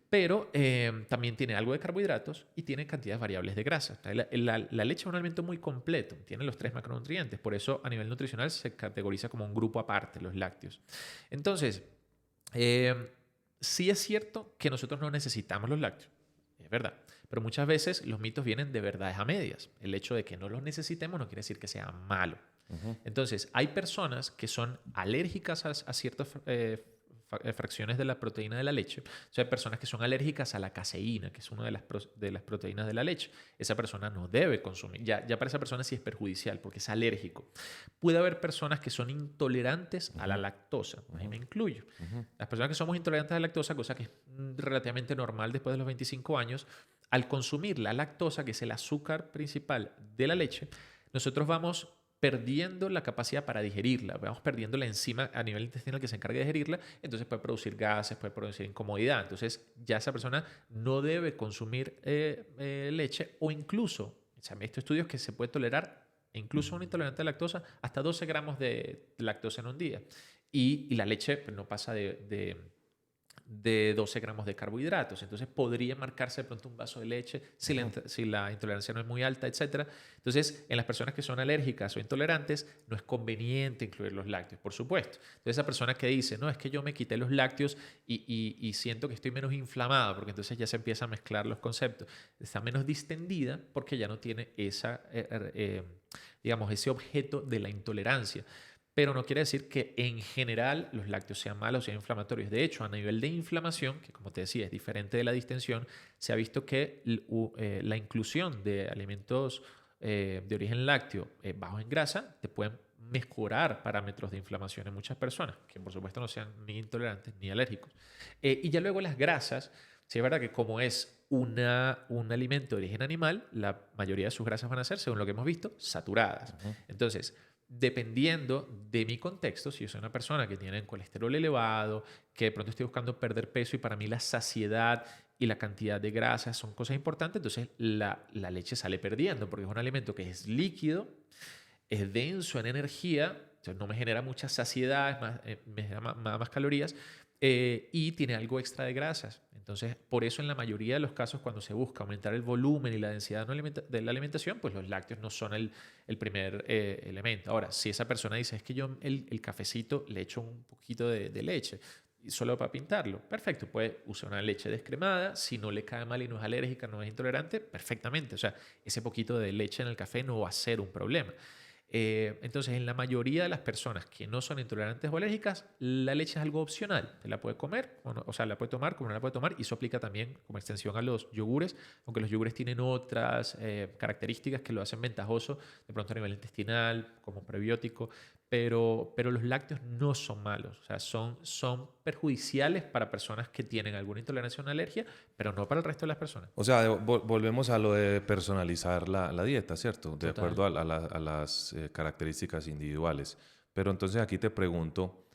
Pero también tiene algo de carbohidratos y tiene cantidades variables de grasa. La leche es un alimento muy completo, tiene los 3 macronutrientes, por eso a nivel nutricional se categoriza como un grupo aparte, los lácteos. Entonces, sí es cierto que nosotros no necesitamos los lácteos, es verdad, pero muchas veces los mitos vienen de verdades a medias. El hecho de que no los necesitemos no quiere decir que sea malo. Entonces, hay personas que son alérgicas a ciertas fracciones de la proteína de la leche. O sea, hay personas que son alérgicas a la caseína, que es una de las proteínas de la leche. Esa persona no debe consumir. Ya para esa persona sí es perjudicial porque es alérgico. Puede haber personas que son intolerantes a la lactosa. Ahí me incluyo. Las personas que somos intolerantes a la lactosa, cosa que es relativamente normal después de los 25 años, al consumir la lactosa, que es el azúcar principal de la leche, nosotros vamos perdiendo la capacidad para digerirla, vamos perdiendo la enzima a nivel intestinal que se encarga de digerirla, entonces puede producir gases, puede producir incomodidad. Entonces ya esa persona no debe consumir leche o incluso, se han visto estudios que se puede tolerar, incluso un intolerante a la lactosa, hasta 12 gramos de lactosa en un día. Y la leche pues, no pasa de 12 gramos de carbohidratos. Entonces podría marcarse de pronto un vaso de leche si la intolerancia no es muy alta, etc. Entonces, en las personas que son alérgicas o intolerantes, no es conveniente incluir los lácteos, por supuesto. Entonces, esa persona que dice, no, es que yo me quité los lácteos y siento que estoy menos inflamado, porque entonces ya se empieza a mezclar los conceptos. Está menos distendida porque ya no tiene digamos, ese objeto de la intolerancia. Pero no quiere decir que en general los lácteos sean malos o sean inflamatorios. De hecho, a nivel de inflamación, que como te decía es diferente de la distensión, se ha visto que la inclusión de alimentos de origen lácteo bajos en grasa te pueden mejorar parámetros de inflamación en muchas personas, que por supuesto no sean ni intolerantes ni alérgicos. Y ya luego las grasas, sí es verdad que como es un alimento de origen animal, la mayoría de sus grasas van a ser, según lo que hemos visto, saturadas. Entonces, dependiendo de mi contexto, si yo soy una persona que tiene colesterol elevado, que de pronto estoy buscando perder peso y para mí la saciedad y la cantidad de grasas son cosas importantes, entonces la leche sale perdiendo porque es un alimento que es líquido, es denso en energía, entonces no me genera mucha saciedad, me genera más calorías y tiene algo extra de grasas. Entonces, por eso en la mayoría de los casos cuando se busca aumentar el volumen y la densidad de la alimentación, pues los lácteos no son el primer elemento. Ahora, si esa persona dice, es que yo el cafecito le echo un poquito de leche, y solo para pintarlo, perfecto, puede usar una leche descremada, si no le cae mal y no es alérgica, no es intolerante, perfectamente. O sea, ese poquito de leche en el café no va a ser un problema. Entonces, en la mayoría de las personas que no son intolerantes o alérgicas, la leche es algo opcional. Te la puede comer, o sea, la puede tomar como no la puede tomar, y eso aplica también como extensión a los yogures, aunque los yogures tienen otras características que lo hacen ventajoso, de pronto a nivel intestinal, como prebiótico, pero los lácteos no son malos, o sea, son perjudiciales para personas que tienen alguna intolerancia o una alergia, pero no para el resto de las personas. O sea, volvemos a lo de personalizar la dieta, ¿cierto? De Total. acuerdo a las características individuales. Pero entonces aquí te pregunto,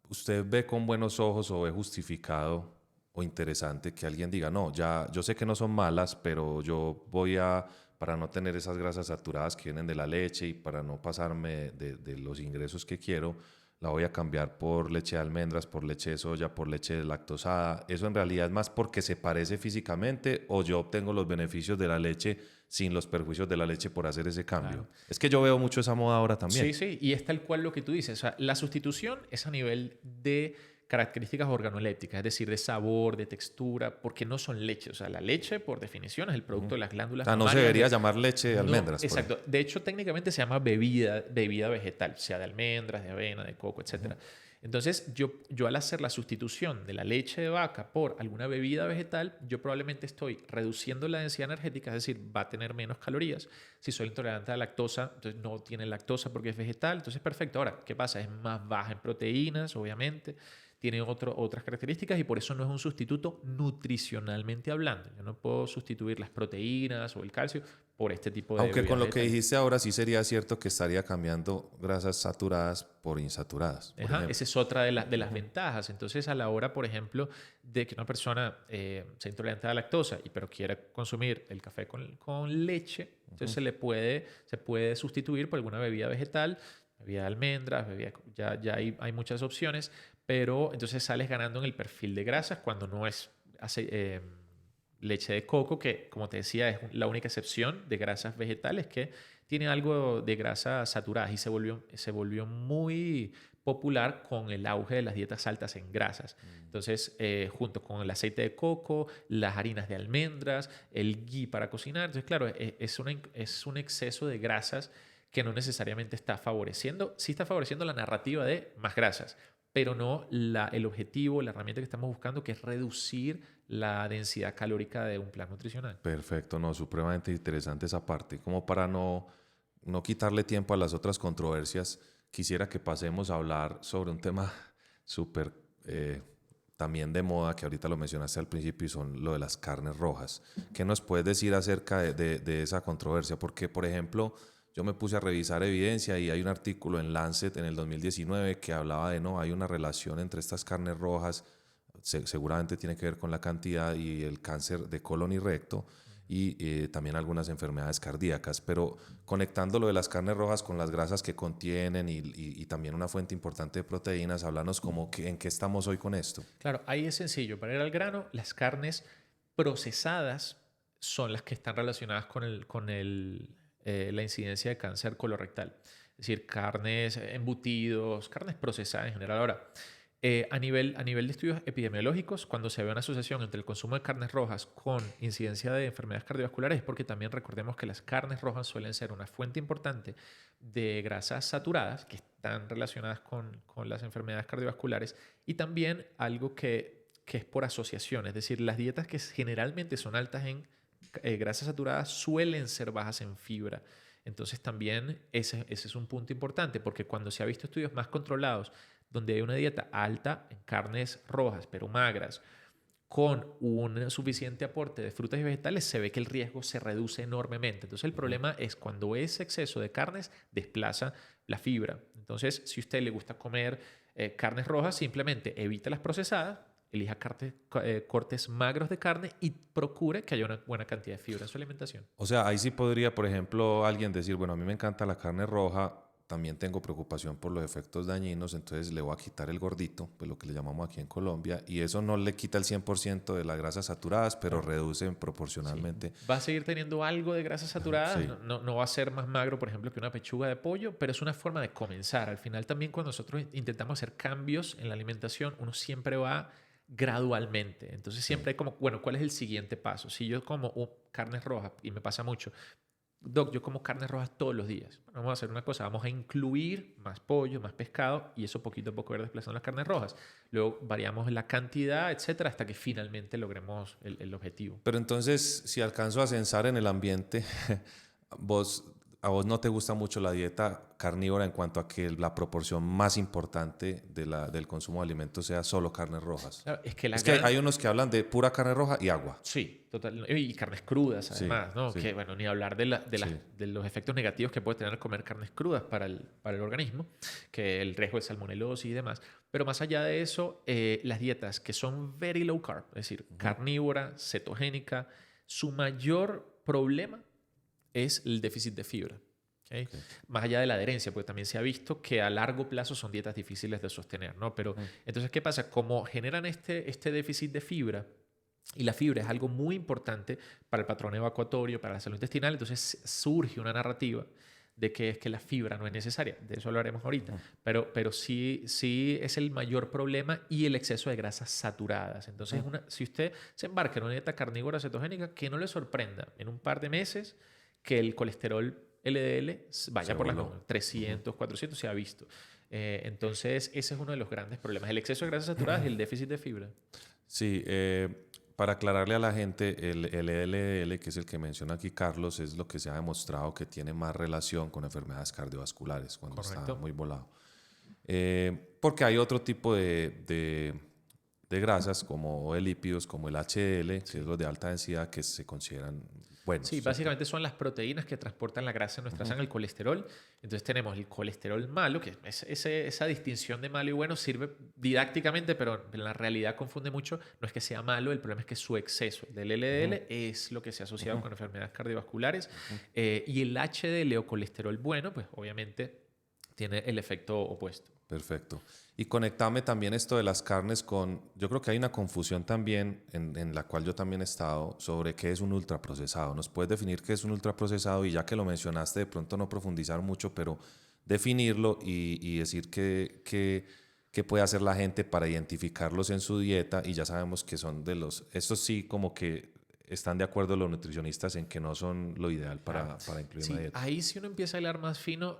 ¿usted ve con buenos ojos o ve justificado o interesante que alguien diga, no, ya yo sé que no son malas, pero yo voy a, para no tener esas grasas saturadas que vienen de la leche y para no pasarme de los ingresos que quiero, la voy a cambiar por leche de almendras, por leche de soya, por leche lactosada? ¿Eso en realidad es más porque se parece físicamente o yo obtengo los beneficios de la leche sin los perjuicios de la leche por hacer ese cambio? Claro. Es que yo veo mucho esa moda ahora también. Sí, sí, y es tal cual lo que tú dices. O sea, la sustitución es a nivel de características organolépticas, es decir, de sabor, de textura, porque no son leche. O sea, la leche, por definición, es el producto de las O glándulas sea, no se mamarias. debería llamar leche de No, almendras. por exacto. De hecho, técnicamente se llama bebida vegetal, sea de almendras, de avena, de coco, etc. Entonces, yo al hacer la sustitución de la leche de vaca por alguna bebida vegetal, yo probablemente estoy reduciendo la densidad energética, es decir, va a tener menos calorías. Si soy intolerante a la lactosa, entonces no tiene lactosa porque es vegetal, entonces perfecto. Ahora, ¿qué pasa? Es más baja en proteínas, obviamente, tiene otras características y por eso no es un sustituto nutricionalmente hablando. Yo no puedo sustituir las proteínas o el calcio por este tipo de Aunque con bebidas lo que vegetales. dijiste ahora sí sería cierto que estaría cambiando grasas saturadas por insaturadas, por Ajá, ejemplo. esa es otra de las ventajas. Entonces, a la hora, por ejemplo, de que una persona sea intolerante a la lactosa, pero quiere consumir el café con leche, entonces se puede sustituir por alguna bebida vegetal, bebida de almendras, ya hay muchas opciones, pero entonces sales ganando en el perfil de grasas cuando no es leche de coco, que como te decía es la única excepción de grasas vegetales que tiene algo de grasas saturadas y se volvió muy popular con el auge de las dietas altas en grasas. Entonces, junto con el aceite de coco, las harinas de almendras, el ghee para cocinar. Entonces, claro, es un exceso de grasas que no necesariamente está favoreciendo, sí está favoreciendo la narrativa de más grasas, pero no el objetivo, la herramienta que estamos buscando, que es reducir la densidad calórica de un plan nutricional. Perfecto, no, supremamente interesante esa parte. Como para no quitarle tiempo a las otras controversias, quisiera que pasemos a hablar sobre un tema súper también de moda, que ahorita lo mencionaste al principio, y son lo de las carnes rojas. ¿Qué nos puedes decir acerca de esa controversia? Porque, por ejemplo, yo me puse a revisar evidencia y hay un artículo en Lancet en el 2019 que hablaba de, no, hay una relación entre estas carnes rojas, seguramente tiene que ver con la cantidad y el cáncer de colon y recto y también algunas enfermedades cardíacas, pero conectando lo de las carnes rojas con las grasas que contienen y también una fuente importante de proteínas, háblanos como que, en qué estamos hoy con esto. Claro, ahí es sencillo. Para ir al grano, las carnes procesadas son las que están relacionadas con la incidencia de cáncer colorectal. Es decir, carnes, embutidos, carnes procesadas en general. Ahora, a nivel de estudios epidemiológicos, cuando se ve una asociación entre el consumo de carnes rojas con incidencia de enfermedades cardiovasculares, es porque también recordemos que las carnes rojas suelen ser una fuente importante de grasas saturadas que están relacionadas con las enfermedades cardiovasculares y también algo que es por asociación, es decir, las dietas que generalmente son altas en grasas saturadas suelen ser bajas en fibra. Entonces también ese es un punto importante porque cuando se ha visto estudios más controlados donde hay una dieta alta en carnes rojas pero magras con un suficiente aporte de frutas y vegetales, se ve que el riesgo se reduce enormemente. Entonces el problema es cuando ese exceso de carnes desplaza la fibra. Entonces, si a usted le gusta comer carnes rojas, simplemente evita las procesadas, elija cortes magros de carne y procure que haya una buena cantidad de fibra en su alimentación. O sea, ahí sí podría, por ejemplo, alguien decir, bueno, a mí me encanta la carne roja, también tengo preocupación por los efectos dañinos, entonces le voy a quitar el gordito, pues lo que le llamamos aquí en Colombia, y eso no le quita el 100% de las grasas saturadas, pero reduce proporcionalmente. Sí. Va a seguir teniendo algo de grasas saturadas, Sí. no va a ser más magro, por ejemplo, que una pechuga de pollo, pero es una forma de comenzar. Al final también cuando nosotros intentamos hacer cambios en la alimentación, uno siempre va gradualmente. Entonces siempre hay como, bueno, ¿cuál es el siguiente paso? Si yo como carnes rojas, y me pasa mucho, Doc, yo como carnes rojas todos los días. Bueno, vamos a hacer una cosa, vamos a incluir más pollo, más pescado y eso poquito a poco ir desplazando las carnes rojas. Luego variamos la cantidad, etcétera, hasta que finalmente logremos el objetivo. Pero entonces, si alcanzo a censar en el ambiente, a vos no te gusta mucho la dieta carnívora en cuanto a que la proporción más importante del consumo de alimentos sea solo carnes rojas. Claro, es que hay unos que hablan de pura carne roja y agua. Sí, total. Y carnes crudas, además, Sí, ¿no? sí. Que, bueno, ni hablar de los efectos negativos que puede tener comer carnes crudas para el organismo, que el riesgo de salmonelosis y demás. Pero más allá de eso, las dietas que son very low carb, es decir, carnívora, cetogénica, su mayor problema es el déficit de fibra. ¿Okay? Okay. Más allá de la adherencia, porque también se ha visto que a largo plazo son dietas difíciles de sostener, ¿no? Pero entonces, ¿qué pasa? Como generan este déficit de fibra, y la fibra es algo muy importante para el patrón evacuatorio, para la salud intestinal, entonces surge una narrativa de que es que la fibra no es necesaria. De eso hablaremos ahorita. Pero sí es el mayor problema y el exceso de grasas saturadas. Entonces, si usted se embarca en una dieta carnívora cetogénica, que no le sorprenda en un par de meses que el colesterol LDL vaya por las 300, 400, se ha visto. Entonces, ese es uno de los grandes problemas. El exceso de grasas saturadas y el déficit de fibra. Sí, para aclararle a la gente, el LDL, que es el que menciona aquí Carlos, es lo que se ha demostrado que tiene más relación con enfermedades cardiovasculares cuando está muy volado. Porque hay otro tipo de grasas, como de lípidos, como el HDL, que es los de alta densidad, que se consideran buenos. Sí, básicamente son las proteínas que transportan la grasa en nuestra sangre, el colesterol. Entonces tenemos el colesterol malo, que esa distinción de malo y bueno sirve didácticamente, pero en la realidad confunde mucho. No es que sea malo, el problema es que su exceso del LDL es lo que se ha asociado con enfermedades cardiovasculares. Y el HDL o colesterol bueno, pues obviamente tiene el efecto opuesto. Perfecto. Y conectame también esto de las carnes con, yo creo que hay una confusión también en la cual yo también he estado sobre qué es un ultraprocesado. ¿Nos puedes definir qué es un ultraprocesado? Y ya que lo mencionaste, de pronto no profundizar mucho, pero definirlo y decir qué puede hacer la gente para identificarlos en su dieta. Y ya sabemos que son estos sí como que están de acuerdo los nutricionistas en que no son lo ideal para incluir una dieta. Ahí sí uno empieza a hilar más fino.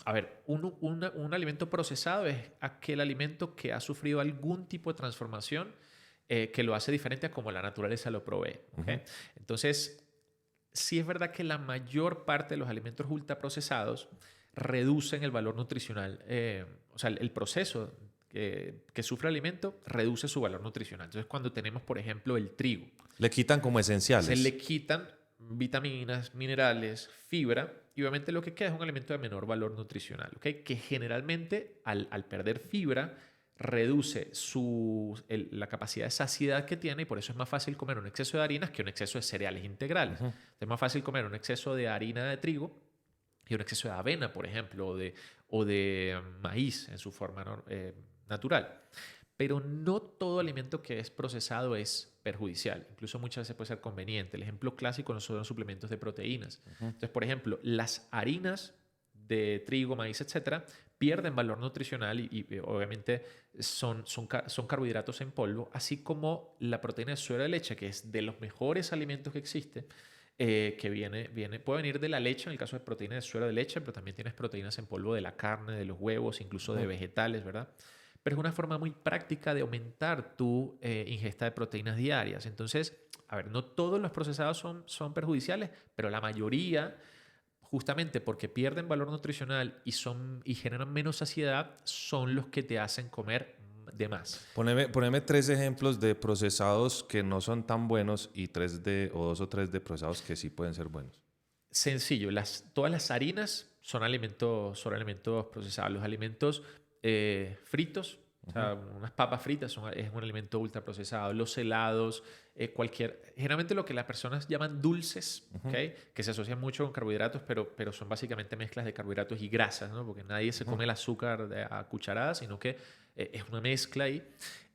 A ver, un alimento procesado es aquel alimento que ha sufrido algún tipo de transformación que lo hace diferente a como la naturaleza lo provee. ¿Okay? Entonces, sí es verdad que la mayor parte de los alimentos ultraprocesados reducen el valor nutricional. O sea, el proceso que sufre el alimento reduce su valor nutricional. Entonces, cuando tenemos, por ejemplo, el trigo. Le quitan como esenciales. Se le quitan vitaminas, minerales, fibra, y obviamente lo que queda es un alimento de menor valor nutricional, ¿okay? Que generalmente al perder fibra reduce la capacidad de saciedad que tiene y por eso es más fácil comer un exceso de harinas que un exceso de cereales integrales. Es más fácil comer un exceso de harina de trigo y un exceso de avena, por ejemplo, o de maíz en su forma natural. Pero no todo alimento que es procesado es perjudicial. Incluso muchas veces puede ser conveniente. El ejemplo clásico son los suplementos de proteínas. Entonces, por ejemplo, las harinas de trigo, maíz, etcétera, pierden valor nutricional y obviamente son carbohidratos en polvo, así como la proteína de suero de leche, que es de los mejores alimentos que existe, que puede venir de la leche, en el caso de proteínas de suero de leche, pero también tienes proteínas en polvo de la carne, de los huevos, incluso de vegetales, ¿verdad? Pero es una forma muy práctica de aumentar tu ingesta de proteínas diarias. Entonces, a ver, no todos los procesados son perjudiciales, pero la mayoría, justamente porque pierden valor nutricional y generan menos saciedad, son los que te hacen comer de más. Poneme 3 ejemplos de procesados que no son tan buenos y 2 o 3 de procesados que sí pueden ser buenos. Sencillo, todas las harinas son alimentos procesados. Los alimentos fritos O sea, unas papas fritas es un alimento ultraprocesado. Los helados, generalmente lo que las personas llaman dulces, ¿okay? Que se asocian mucho con carbohidratos, pero son básicamente mezclas de carbohidratos y grasas, ¿no? Porque nadie se come el azúcar a cucharadas, sino que es una mezcla ahí.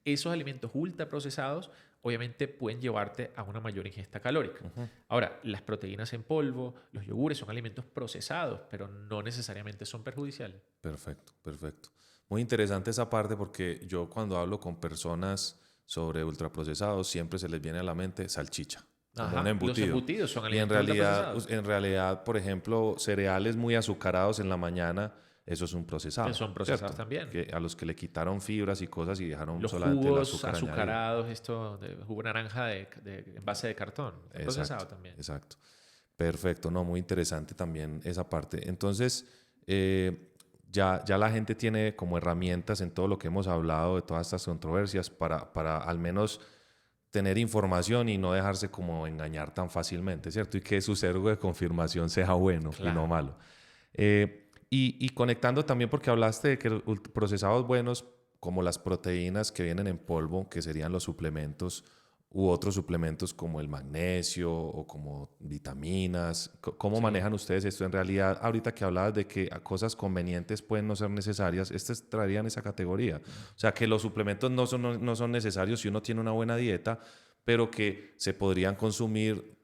Esos alimentos ultraprocesados obviamente pueden llevarte a una mayor ingesta calórica. Ahora, las proteínas en polvo, los yogures son alimentos procesados, pero no necesariamente son perjudiciales. Perfecto, perfecto. Muy interesante esa parte porque yo cuando hablo con personas sobre ultraprocesados siempre se les viene a la mente salchicha, como Ajá, un embutido. los embutidos son Y alimentos ultraprocesados. en realidad, por ejemplo, cereales muy azucarados en la mañana, eso es un procesado. Que son procesados ¿cierto? también. Que a los que le quitaron fibras y cosas y dejaron Los solamente el jugos azúcar azucarados, esto de jugo naranja en base de cartón, añadido. procesado también. Exacto. Perfecto, no, muy interesante también esa parte. Entonces, ya la gente tiene como herramientas en todo lo que hemos hablado de todas estas controversias para al menos tener información y no dejarse como engañar tan fácilmente, ¿cierto? Y que su sesgo de confirmación sea bueno y no malo. Y conectando también porque hablaste de que los procesados buenos, como las proteínas que vienen en polvo, que serían los suplementos, u otros suplementos como el magnesio o como vitaminas. ¿Cómo manejan ustedes esto? En realidad, ahorita que hablabas de que cosas convenientes pueden no ser necesarias, ¿estas traerían esa categoría? O sea, que los suplementos no son necesarios si uno tiene una buena dieta, pero que se podrían consumir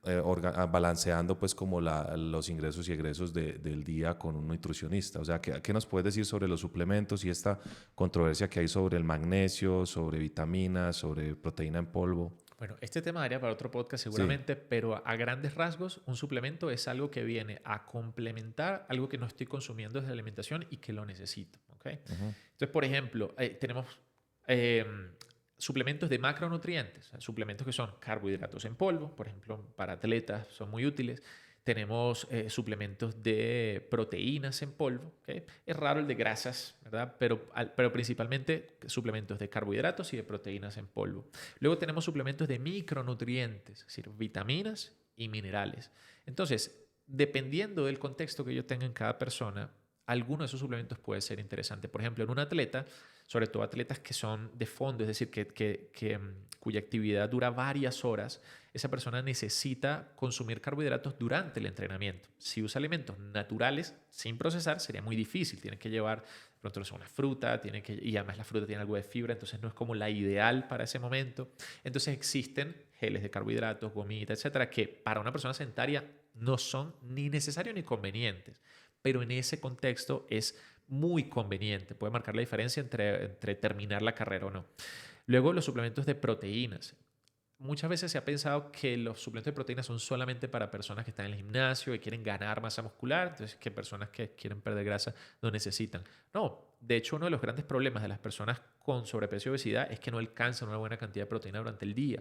balanceando pues como los ingresos y egresos del día con un nutricionista. O sea, ¿qué nos puedes decir sobre los suplementos y esta controversia que hay sobre el magnesio, sobre vitaminas, sobre proteína en polvo? Bueno, este tema daría para otro podcast seguramente, pero a grandes rasgos, un suplemento es algo que viene a complementar algo que no estoy consumiendo desde la alimentación y que lo necesito. ¿Okay? Entonces, por ejemplo, tenemos suplementos de macronutrientes, suplementos que son carbohidratos en polvo, por ejemplo, para atletas son muy útiles. Tenemos suplementos de proteínas en polvo. ¿Okay? Es raro el de grasas, ¿verdad? Pero principalmente suplementos de carbohidratos y de proteínas en polvo. Luego tenemos suplementos de micronutrientes, es decir, vitaminas y minerales. Entonces, dependiendo del contexto que yo tenga en cada persona, alguno de esos suplementos puede ser interesante. Por ejemplo, en un atleta, sobre todo atletas que son de fondo, es decir, cuya actividad dura varias horas, esa persona necesita consumir carbohidratos durante el entrenamiento. Si usa alimentos naturales sin procesar, sería muy difícil. Tiene que llevar, de pronto, una fruta, y además la fruta tiene algo de fibra, entonces no es como la ideal para ese momento. Entonces existen geles de carbohidratos, gomitas, etcétera, que para una persona sedentaria no son ni necesarios ni convenientes. Pero en ese contexto es muy conveniente. Puede marcar la diferencia entre terminar la carrera o no. Luego, los suplementos de proteínas. Muchas veces se ha pensado que los suplementos de proteínas son solamente para personas que están en el gimnasio y quieren ganar masa muscular, entonces que personas que quieren perder grasa no necesitan. No, de hecho, uno de los grandes problemas de las personas con sobrepeso y obesidad es que no alcanzan una buena cantidad de proteína durante el día.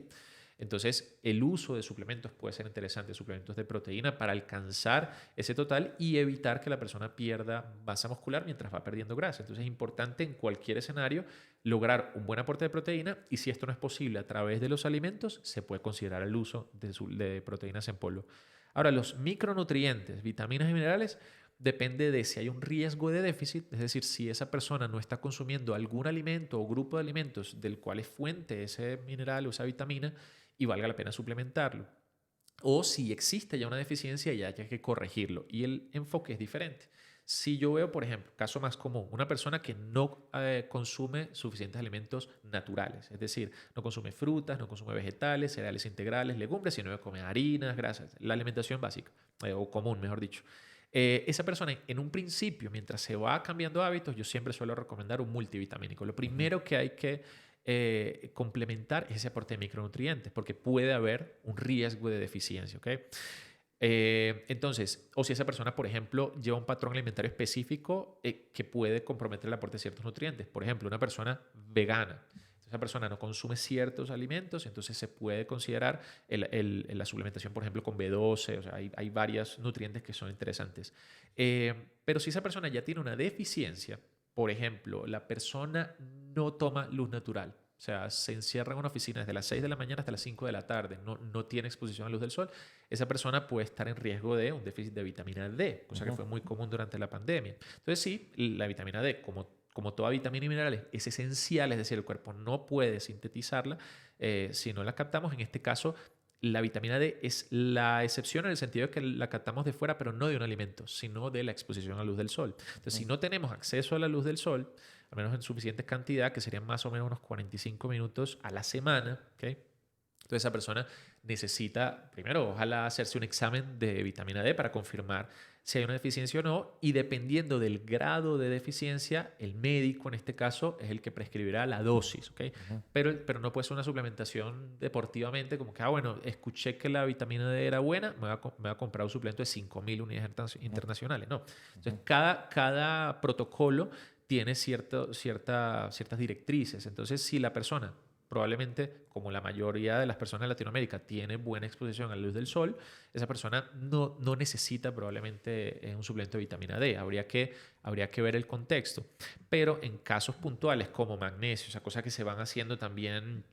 Entonces, el uso de suplementos puede ser interesante, suplementos de proteína para alcanzar ese total y evitar que la persona pierda masa muscular mientras va perdiendo grasa. Entonces, es importante en cualquier escenario lograr un buen aporte de proteína y si esto no es posible a través de los alimentos, se puede considerar el uso de proteínas en polvo. Ahora, los micronutrientes, vitaminas y minerales, depende de si hay un riesgo de déficit, es decir, si esa persona no está consumiendo algún alimento o grupo de alimentos del cual es fuente ese mineral o esa vitamina, y valga la pena suplementarlo. O si existe ya una deficiencia y hay que corregirlo. Y el enfoque es diferente. Si yo veo, por ejemplo, caso más común, una persona que no consume suficientes alimentos naturales, es decir, no consume frutas, no consume vegetales, cereales integrales, legumbres, sino que come harinas, grasas, la alimentación básica, o común, mejor dicho. Esa persona, en un principio, mientras se va cambiando hábitos, yo siempre suelo recomendar un multivitamínico. Lo primero que hay que complementar ese aporte de micronutrientes porque puede haber un riesgo de deficiencia, ¿ok? Entonces, o si esa persona, por ejemplo, lleva un patrón alimentario específico que puede comprometer el aporte de ciertos nutrientes. Por ejemplo, una persona vegana. Esa persona no consume ciertos alimentos, entonces se puede considerar la suplementación, por ejemplo, con B12, o sea, hay varios nutrientes que son interesantes. Pero si esa persona ya tiene una deficiencia, por ejemplo, la persona no toma luz natural, o sea, se encierra en una oficina desde las 6 de la mañana hasta las 5 de la tarde, no tiene exposición a la luz del sol, esa persona puede estar en riesgo de un déficit de vitamina D, cosa que fue muy común durante la pandemia. Entonces sí, la vitamina D, como como toda vitamina y mineral, es esencial, es decir, el cuerpo no puede sintetizarla si no la captamos. En este caso, la vitamina D es la excepción en el sentido de que la captamos de fuera, pero no de un alimento, sino de la exposición a la luz del sol. Entonces, si no tenemos acceso a la luz del sol, al menos en suficiente cantidad, que serían más o menos unos 45 minutos a la semana, ¿ok? Entonces esa persona necesita, primero, ojalá hacerse un examen de vitamina D para confirmar si hay una deficiencia o no, y dependiendo del grado de deficiencia, el médico en este caso es el que prescribirá la dosis, ¿ok? Pero no puede ser una suplementación deportivamente, como que, bueno, escuché que la vitamina D era buena, me voy a comprar un suplemento de 5.000 unidades internacionales. No. Entonces cada protocolo tiene ciertas directrices. Entonces, si la persona probablemente, como la mayoría de las personas en Latinoamérica, tiene buena exposición a la luz del sol, esa persona no necesita probablemente un suplemento de vitamina D. Habría que ver el contexto. Pero en casos puntuales como magnesio, o sea, cosas que se van haciendo también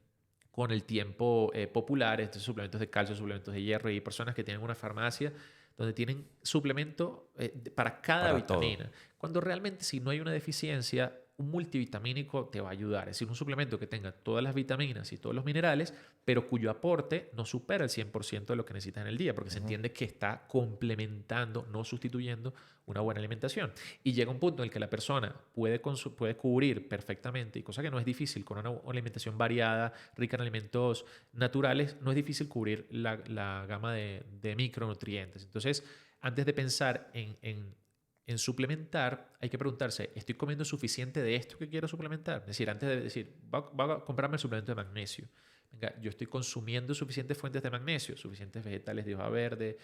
con el tiempo populares, estos suplementos de calcio, suplementos de hierro, y personas que tienen una farmacia donde tienen suplemento para cada vitamina. Todo. Cuando realmente, si no hay una deficiencia, un multivitamínico te va a ayudar. Es decir, un suplemento que tenga todas las vitaminas y todos los minerales, pero cuyo aporte no supera el 100% de lo que necesitas en el día, porque se entiende que está complementando, no sustituyendo una buena alimentación. Y llega un punto en el que la persona puede cubrir perfectamente, y cosa que no es difícil, con una alimentación variada, rica en alimentos naturales, no es difícil cubrir la gama de micronutrientes. Entonces, antes de pensar en suplementar, hay que preguntarse, ¿estoy comiendo suficiente de esto que quiero suplementar? Es decir, antes de decir, voy a comprarme el suplemento de magnesio. Venga, yo estoy consumiendo suficientes fuentes de magnesio, suficientes vegetales de hoja verde,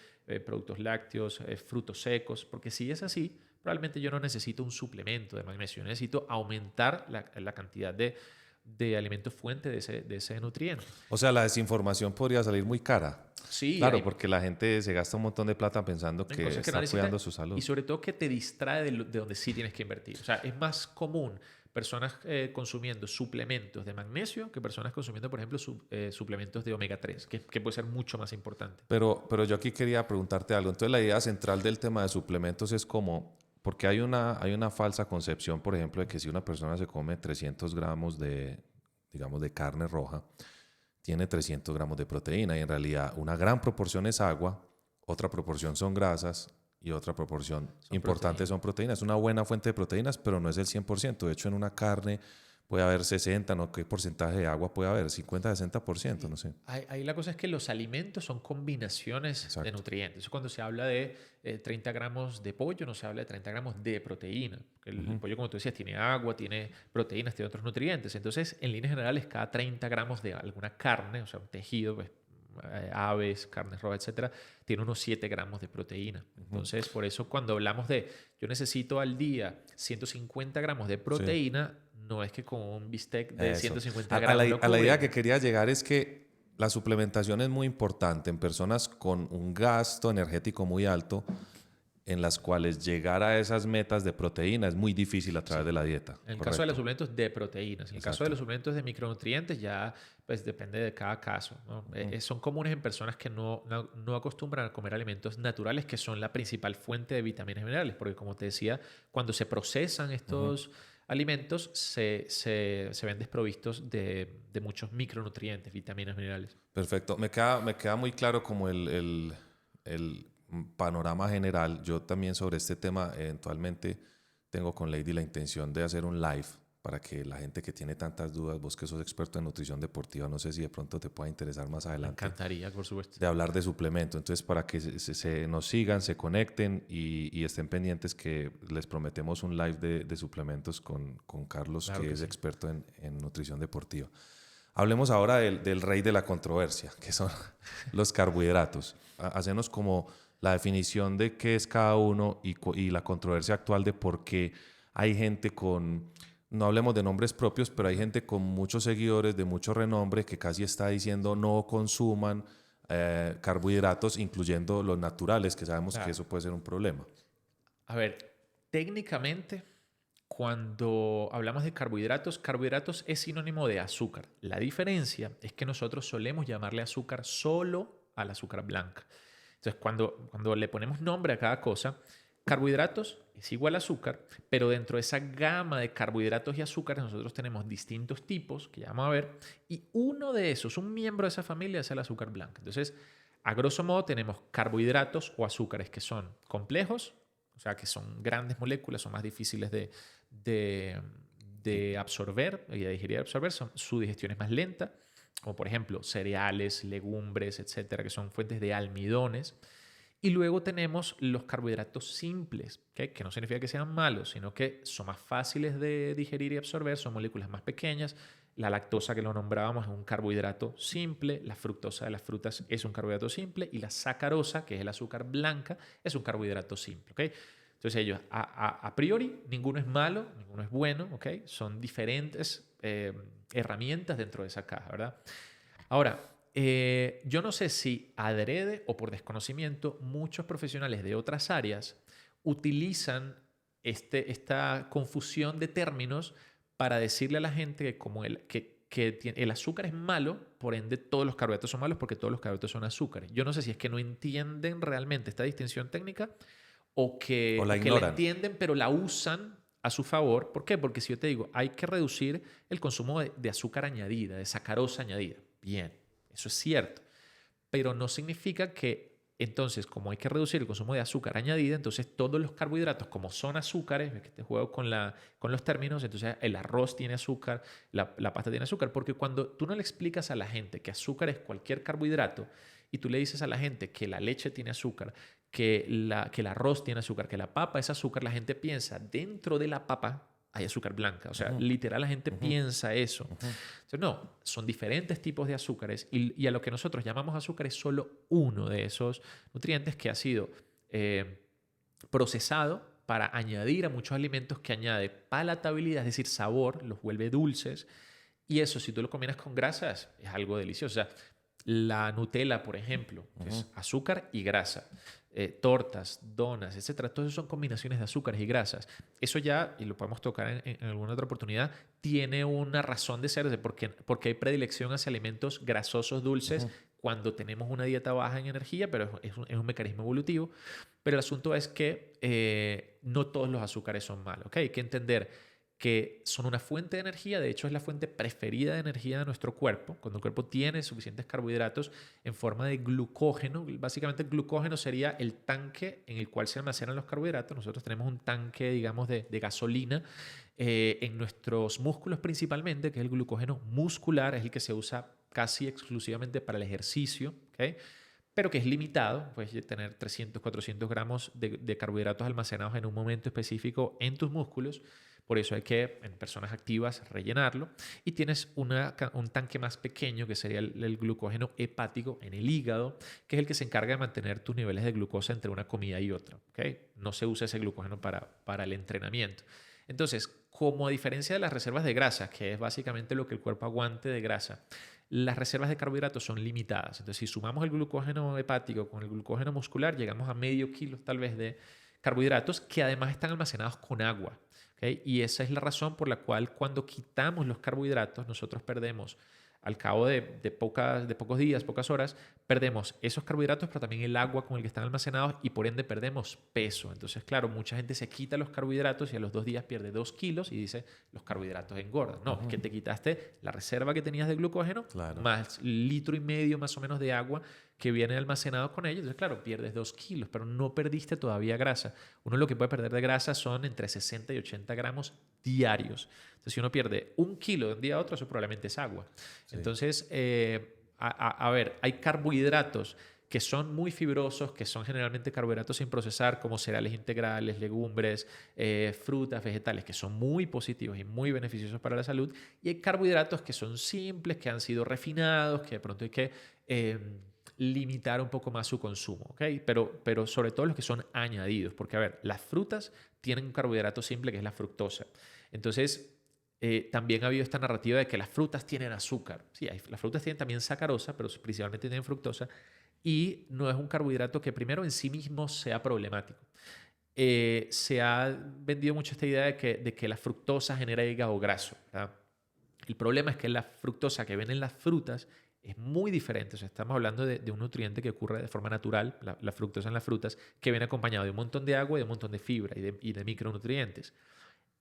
productos lácteos, frutos secos, porque si es así, probablemente yo no necesito un suplemento de magnesio, yo necesito aumentar la cantidad de alimento fuente de ese nutriente. O sea, la desinformación podría salir muy cara. Sí, Claro, porque la gente se gasta un montón de plata pensando que cosas que no está necesita, cuidando su salud. y sobre todo que te distrae de donde sí tienes que invertir. O sea, es más común personas consumiendo suplementos de magnesio que personas consumiendo, por ejemplo, suplementos de omega 3, que puede ser mucho más importante. Pero yo aquí quería preguntarte algo. Entonces, la idea central del tema de suplementos es como, porque hay una falsa concepción, por ejemplo, de que si una persona se come 300 gramos digamos, de carne roja, tiene 300 gramos de proteína, y en realidad una gran proporción es agua, otra proporción son grasas y otra proporción importante son proteínas. Es una buena fuente de proteínas, pero no es el 100%. De hecho, en una carne puede haber 60, ¿no? ¿Qué porcentaje de agua puede haber? 50, 60%, no sé. Ahí la cosa es que los alimentos son combinaciones Exacto. de nutrientes. Eso cuando se habla de 30 gramos de pollo, no se habla de 30 gramos de proteína. El pollo, como tú decías, tiene agua, tiene proteínas, tiene otros nutrientes. Entonces, en líneas generales, cada 30 gramos de alguna carne, o sea, un tejido, pues, aves, carnes rojas, etcétera, tiene unos 7 gramos de proteína. Entonces, por eso cuando hablamos de yo necesito al día 150 gramos de proteína, no es que con un bistec de Eso. 150 A gramos la idea que quería llegar es que la suplementación es muy importante en personas con un gasto energético muy alto, en las cuales llegar a esas metas de proteína es muy difícil a través de la dieta. En el caso de los suplementos de proteínas. En el caso de los suplementos de micronutrientes ya pues depende de cada caso, ¿no? Son comunes en personas que no acostumbran a comer alimentos naturales, que son la principal fuente de vitaminas y minerales, porque como te decía, cuando se procesan estos alimentos se ven desprovistos de muchos micronutrientes, vitaminas, minerales. Perfecto. Me queda muy claro como el panorama general. Yo también sobre este tema eventualmente tengo con Lady la intención de hacer un live para que la gente que tiene tantas dudas, vos que sos experto en nutrición deportiva, no sé si de pronto te pueda interesar más adelante. Me encantaría, por supuesto. De hablar de suplemento. Entonces, para que nos sigan, se conecten y estén pendientes, que les prometemos un live de suplementos con Carlos, claro que es experto en nutrición deportiva. Hablemos ahora del rey de la controversia, que son los carbohidratos. Hacernos como la definición de qué es cada uno y la controversia actual de por qué hay gente con, no hablemos de nombres propios, pero hay gente con muchos seguidores de mucho renombre que casi está diciendo no consuman carbohidratos, incluyendo los naturales, que sabemos que eso puede ser un problema. A ver, técnicamente, cuando hablamos de carbohidratos, carbohidratos es sinónimo de azúcar. La diferencia es que nosotros solemos llamarle azúcar solo al azúcar blanca. Entonces, cuando le ponemos nombre a cada cosa, carbohidratos es igual a azúcar, pero dentro de esa gama de carbohidratos y azúcares nosotros tenemos distintos tipos, que ya vamos a ver, y uno de esos, un miembro de esa familia, es el azúcar blanca. Entonces, a grosso modo tenemos carbohidratos o azúcares que son complejos, o sea, que son grandes moléculas, son más difíciles de absorber y de digerir y absorber, su digestión es más lenta, como por ejemplo cereales, legumbres, etcétera, que son fuentes de almidones. Y luego tenemos los carbohidratos simples, ¿okay? Que no significa que sean malos, sino que son más fáciles de digerir y absorber, son moléculas más pequeñas. La lactosa, que lo nombrábamos, es un carbohidrato simple, la fructosa de las frutas es un carbohidrato simple y la sacarosa, que es el azúcar blanca, es un carbohidrato simple. ¿Okay? Entonces ellos, a priori, ninguno es malo, ninguno es bueno, ¿okay? Son diferentes herramientas dentro de esa caja, ¿verdad? Ahora, yo no sé si adrede o por desconocimiento, muchos profesionales de otras áreas utilizan esta confusión de términos para decirle a la gente que como el azúcar es malo, por ende todos los carbohidratos son malos porque todos los carbohidratos son azúcares. Yo no sé si es que no entienden realmente esta distinción técnica o que O la la ignoran. entienden pero la usan a su favor. ¿Por qué? Porque si yo te digo, hay que reducir el consumo de azúcar añadida, de sacarosa añadida. Bien, eso es cierto. Pero no significa que entonces, como hay que reducir el consumo de azúcar añadida, entonces todos los carbohidratos, como son azúcares, ves que te juego con los términos, entonces el arroz tiene azúcar, la pasta tiene azúcar, porque cuando tú no le explicas a la gente que azúcar es cualquier carbohidrato y tú le dices a la gente que la leche tiene azúcar, que el arroz tiene azúcar, que la papa es azúcar, la gente piensa dentro de la papa hay azúcar blanca. O sea, literal la gente piensa eso. Entonces, no, son diferentes tipos de azúcares y a lo que nosotros llamamos azúcar es solo uno de esos nutrientes que ha sido procesado para añadir a muchos alimentos, que añade palatabilidad, es decir, sabor, los vuelve dulces. Y eso, si tú lo combinas con grasas, es algo delicioso. O sea, la Nutella, por ejemplo, que es azúcar y grasa. Tortas, donas, etcétera. Todo eso son combinaciones de azúcares y grasas. Eso ya, y lo podemos tocar en alguna otra oportunidad, tiene una razón de ser, porque hay predilección hacia alimentos grasosos, dulces, cuando tenemos una dieta baja en energía, pero es un mecanismo evolutivo. Pero el asunto es que no todos los azúcares son malos. ¿Okay? Hay que entender que son una fuente de energía, de hecho es la fuente preferida de energía de nuestro cuerpo. Cuando el cuerpo tiene suficientes carbohidratos en forma de glucógeno, básicamente el glucógeno sería el tanque en el cual se almacenan los carbohidratos. Nosotros tenemos un tanque, digamos, de gasolina en nuestros músculos principalmente, que es el glucógeno muscular, es el que se usa casi exclusivamente para el ejercicio, ¿okay? Pero que es limitado, puedes tener 300, 400 gramos de carbohidratos almacenados en un momento específico en tus músculos. Por eso hay que, en personas activas, rellenarlo. Y tienes un tanque más pequeño, que sería el glucógeno hepático en el hígado, que es el que se encarga de mantener tus niveles de glucosa entre una comida y otra. ¿Okay? No se usa ese glucógeno para el entrenamiento. Entonces, como a diferencia de las reservas de grasa, que es básicamente lo que el cuerpo aguante de grasa, las reservas de carbohidratos son limitadas. Entonces, si sumamos el glucógeno hepático con el glucógeno muscular, llegamos a medio kilo tal vez de carbohidratos que además están almacenados con agua. ¿Okay? Y esa es la razón por la cual cuando quitamos los carbohidratos, nosotros perdemos, al cabo de pocos días, pocas horas, perdemos esos carbohidratos, pero también el agua con el que están almacenados y por ende perdemos peso. Entonces, claro, mucha gente se quita los carbohidratos y a los 2 días pierde 2 kilos y dice, los carbohidratos engordan. No, es que te quitaste la reserva que tenías de glucógeno, más 1,5 litros más o menos de agua que viene almacenado con ellos. Entonces, claro, pierdes 2 kilos, pero no perdiste todavía grasa. Uno lo que puede perder de grasa son entre 60 y 80 gramos diarios. Entonces, si uno pierde 1 kilo de un día a otro, eso probablemente es agua. Sí. Entonces, a ver, hay carbohidratos que son muy fibrosos, que son generalmente carbohidratos sin procesar, como cereales integrales, legumbres, frutas, vegetales, que son muy positivos y muy beneficiosos para la salud. Y hay carbohidratos que son simples, que han sido refinados, que de pronto hay que limitar un poco más su consumo, ¿okay? Pero sobre todo los que son añadidos, porque a ver, las frutas tienen un carbohidrato simple que es la fructosa. Entonces, también ha habido esta narrativa de que las frutas tienen azúcar. Sí, las frutas tienen también sacarosa, pero principalmente tienen fructosa, y no es un carbohidrato que primero en sí mismo sea problemático. Se ha vendido mucho esta idea de que la fructosa genera hígado graso, ¿verdad? El problema es que la fructosa que ven en las frutas es muy diferente. O sea, estamos hablando de un nutriente que ocurre de forma natural, la fructosa en las frutas, que viene acompañado de un montón de agua y de un montón de fibra y de micronutrientes.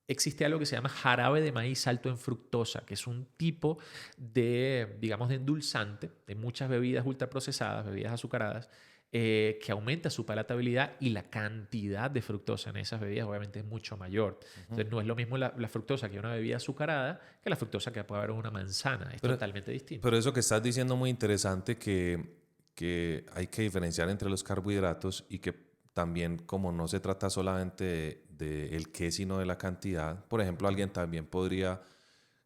Existe algo que se llama jarabe de maíz alto en fructosa, que es un tipo de, digamos, de endulzante de muchas bebidas ultraprocesadas, bebidas azucaradas, que aumenta su palatabilidad y la cantidad de fructosa en esas bebidas obviamente es mucho mayor. Entonces no es lo mismo la fructosa que una bebida azucarada que la fructosa que puede haber en una manzana. Es totalmente distinto. Pero eso que estás diciendo es muy interesante, que hay que diferenciar entre los carbohidratos y que también, como no se trata solamente de el qué, sino de la cantidad. Por ejemplo, alguien también podría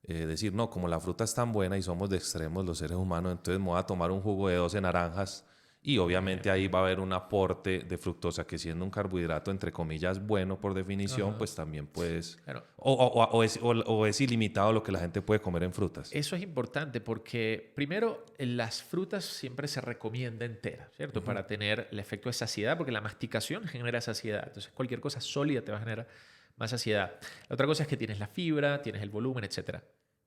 decir, no, como la fruta es tan buena y somos de extremos los seres humanos, entonces me voy a tomar un jugo de 12 naranjas y obviamente ahí va a haber un aporte de fructosa que, siendo un carbohidrato entre comillas bueno por definición, pues también puedes... Claro. O es ilimitado lo que la gente puede comer en frutas. Eso es importante porque, primero, las frutas siempre se recomienda enteras, ¿cierto? Para tener el efecto de saciedad, porque la masticación genera saciedad. Entonces, cualquier cosa sólida te va a generar más saciedad. La otra cosa es que tienes la fibra, tienes el volumen, etc.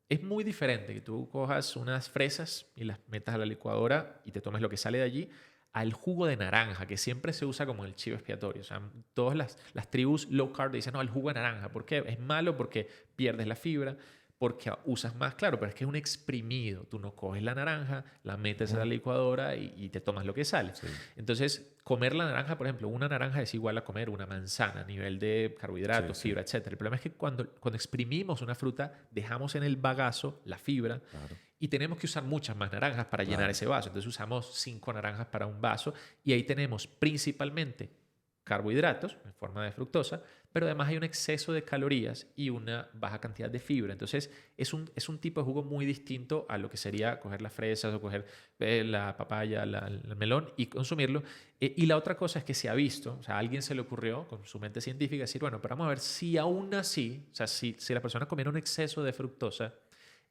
Es muy diferente que tú cojas unas fresas y las metas a la licuadora y te tomes lo que sale de allí, al jugo de naranja, que siempre se usa como el chivo expiatorio. O sea, todas las tribus low carb dicen, no, el jugo de naranja. ¿Por qué? Es malo porque pierdes la fibra, porque usas más, claro, pero es que es un exprimido. Tú no coges la naranja, la metes a la licuadora y te tomas lo que sale. Sí. Entonces, comer la naranja, por ejemplo, una naranja es igual a comer una manzana a nivel de carbohidratos, Sí, sí. fibra, etc. El problema es que cuando exprimimos una fruta, dejamos en el bagazo la fibra, Claro. y tenemos que usar muchas más naranjas para llenar ese vaso. Entonces usamos 5 naranjas para un vaso y ahí tenemos principalmente carbohidratos en forma de fructosa, pero además hay un exceso de calorías y una baja cantidad de fibra. Entonces es un tipo de jugo muy distinto a lo que sería coger las fresas o coger la papaya, el melón y consumirlo. Y la otra cosa es que se ha visto, o sea, a alguien se le ocurrió con su mente científica decir, bueno, pero vamos a ver si aún así, o sea, si la persona comiera un exceso de fructosa,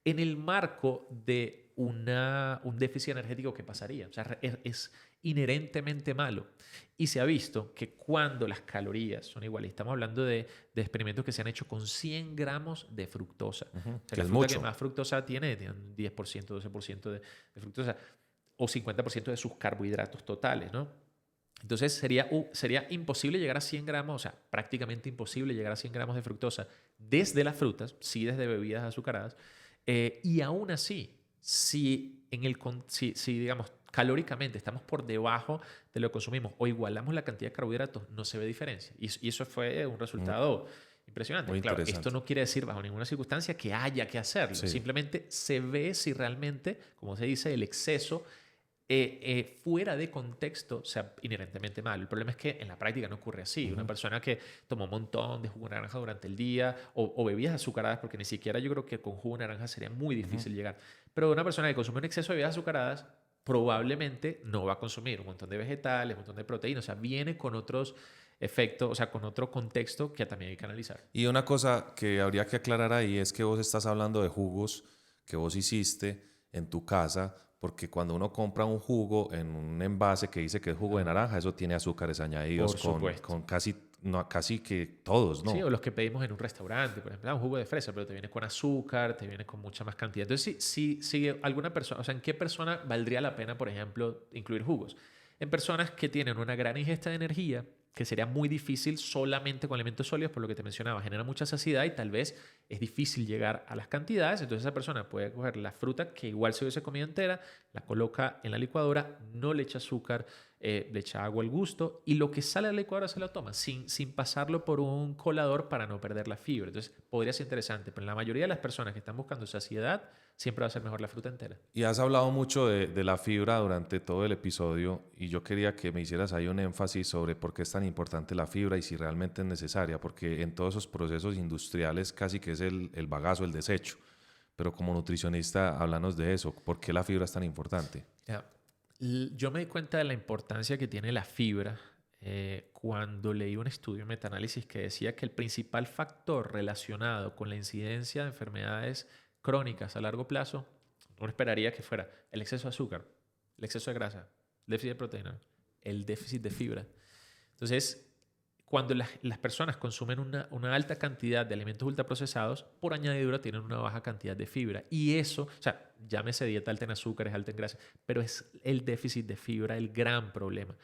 en el marco de un déficit energético, ¿qué pasaría? O sea, es inherentemente malo. Y se ha visto que cuando las calorías son iguales, estamos hablando de experimentos que se han hecho con 100 gramos de fructosa. O sea, Que la es fruta mucho. que más fructosa tiene un 10%, 12% de fructosa o 50% de sus carbohidratos totales, ¿no? Entonces sería imposible llegar a 100 gramos, o sea, prácticamente imposible llegar a 100 gramos de fructosa desde las frutas, sí desde bebidas azucaradas. Y aún así, si digamos, calóricamente estamos por debajo de lo que consumimos o igualamos la cantidad de carbohidratos, no se ve diferencia. Y eso fue un resultado impresionante. Muy Claro, interesante. esto no quiere decir bajo ninguna circunstancia que haya que hacerlo. Sí. Simplemente se ve si realmente, como se dice, el exceso fuera de contexto sea inherentemente malo. El problema es que en la práctica no ocurre así. Una persona que tomó un montón de jugo de naranja durante el día o bebidas azucaradas, porque ni siquiera yo creo que con jugo de naranja sería muy difícil llegar, pero una persona que consume un exceso de bebidas azucaradas probablemente no va a consumir un montón de vegetales, un montón de proteínas, o sea, viene con otros efectos, o sea, con otro contexto que también hay que analizar. Y una cosa que habría que aclarar ahí es que vos estás hablando de jugos que vos hiciste en tu casa, porque cuando uno compra un jugo en un envase que dice que es jugo de naranja, eso tiene azúcares añadidos Por supuesto. con casi que todos, ¿no? Sí, o los que pedimos en un restaurante, por ejemplo, un jugo de fresa, pero te viene con azúcar, te viene con mucha más cantidad. Entonces, si alguna persona, o sea, ¿en qué persona valdría la pena, por ejemplo, incluir jugos? En personas que tienen una gran ingesta de energía, que sería muy difícil solamente con alimentos sólidos, por lo que te mencionaba, genera mucha saciedad y tal vez es difícil llegar a las cantidades. Entonces esa persona puede coger la fruta que igual se hubiese comido entera, la coloca en la licuadora, no le echa azúcar, le echa agua al gusto y lo que sale de la licuadora se lo toma sin pasarlo por un colador para no perder la fibra. Entonces podría ser interesante, pero en la mayoría de las personas que están buscando saciedad, siempre va a ser mejor la fruta entera. Y has hablado mucho de la fibra durante todo el episodio y yo quería que me hicieras ahí un énfasis sobre por qué es tan importante la fibra y si realmente es necesaria, porque en todos esos procesos industriales casi que es el bagazo, el desecho. Pero como nutricionista, háblanos de eso. ¿Por qué la fibra es tan importante? Ya. Yo me di cuenta de la importancia que tiene la fibra cuando leí un estudio, un metaanálisis que decía que el principal factor relacionado con la incidencia de enfermedades crónicas a largo plazo, uno esperaría que fuera el exceso de azúcar, el exceso de grasa, el déficit de proteína, el déficit de fibra. Entonces, cuando las personas consumen una alta cantidad de alimentos ultraprocesados, por añadidura tienen una baja cantidad de fibra. Y eso, o sea, llámese dieta alta en azúcares, alta en grasa, pero es el déficit de fibra el gran problema.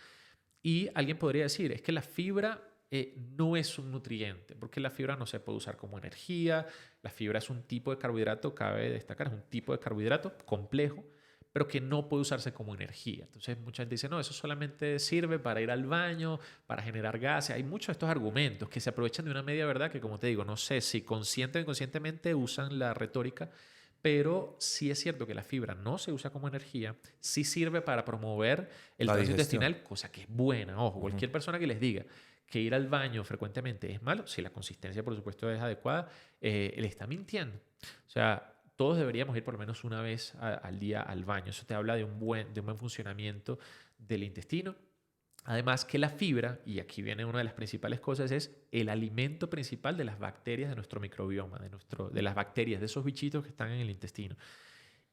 Y alguien podría decir, es que la fibra no es un nutriente, porque la fibra no se puede usar como energía. La fibra es un tipo de carbohidrato, cabe destacar, es un tipo de carbohidrato complejo, pero que no puede usarse como energía. Entonces mucha gente dice, no, eso solamente sirve para ir al baño, para generar gases. Hay muchos de estos argumentos que se aprovechan de una media verdad que, como te digo, no sé si consciente o inconscientemente usan la retórica, pero sí es cierto que la fibra no se usa como energía, sí sirve para promover el tránsito intestinal, cosa que es buena. Ojo, cualquier persona que les diga que ir al baño frecuentemente es malo, si la consistencia, por supuesto, es adecuada, le está mintiendo. O sea, todos deberíamos ir por lo menos una vez al día al baño. Eso te habla de un buen funcionamiento del intestino. Además que la fibra, y aquí viene una de las principales cosas, es el alimento principal de las bacterias de nuestro microbioma, de las bacterias, de esos bichitos que están en el intestino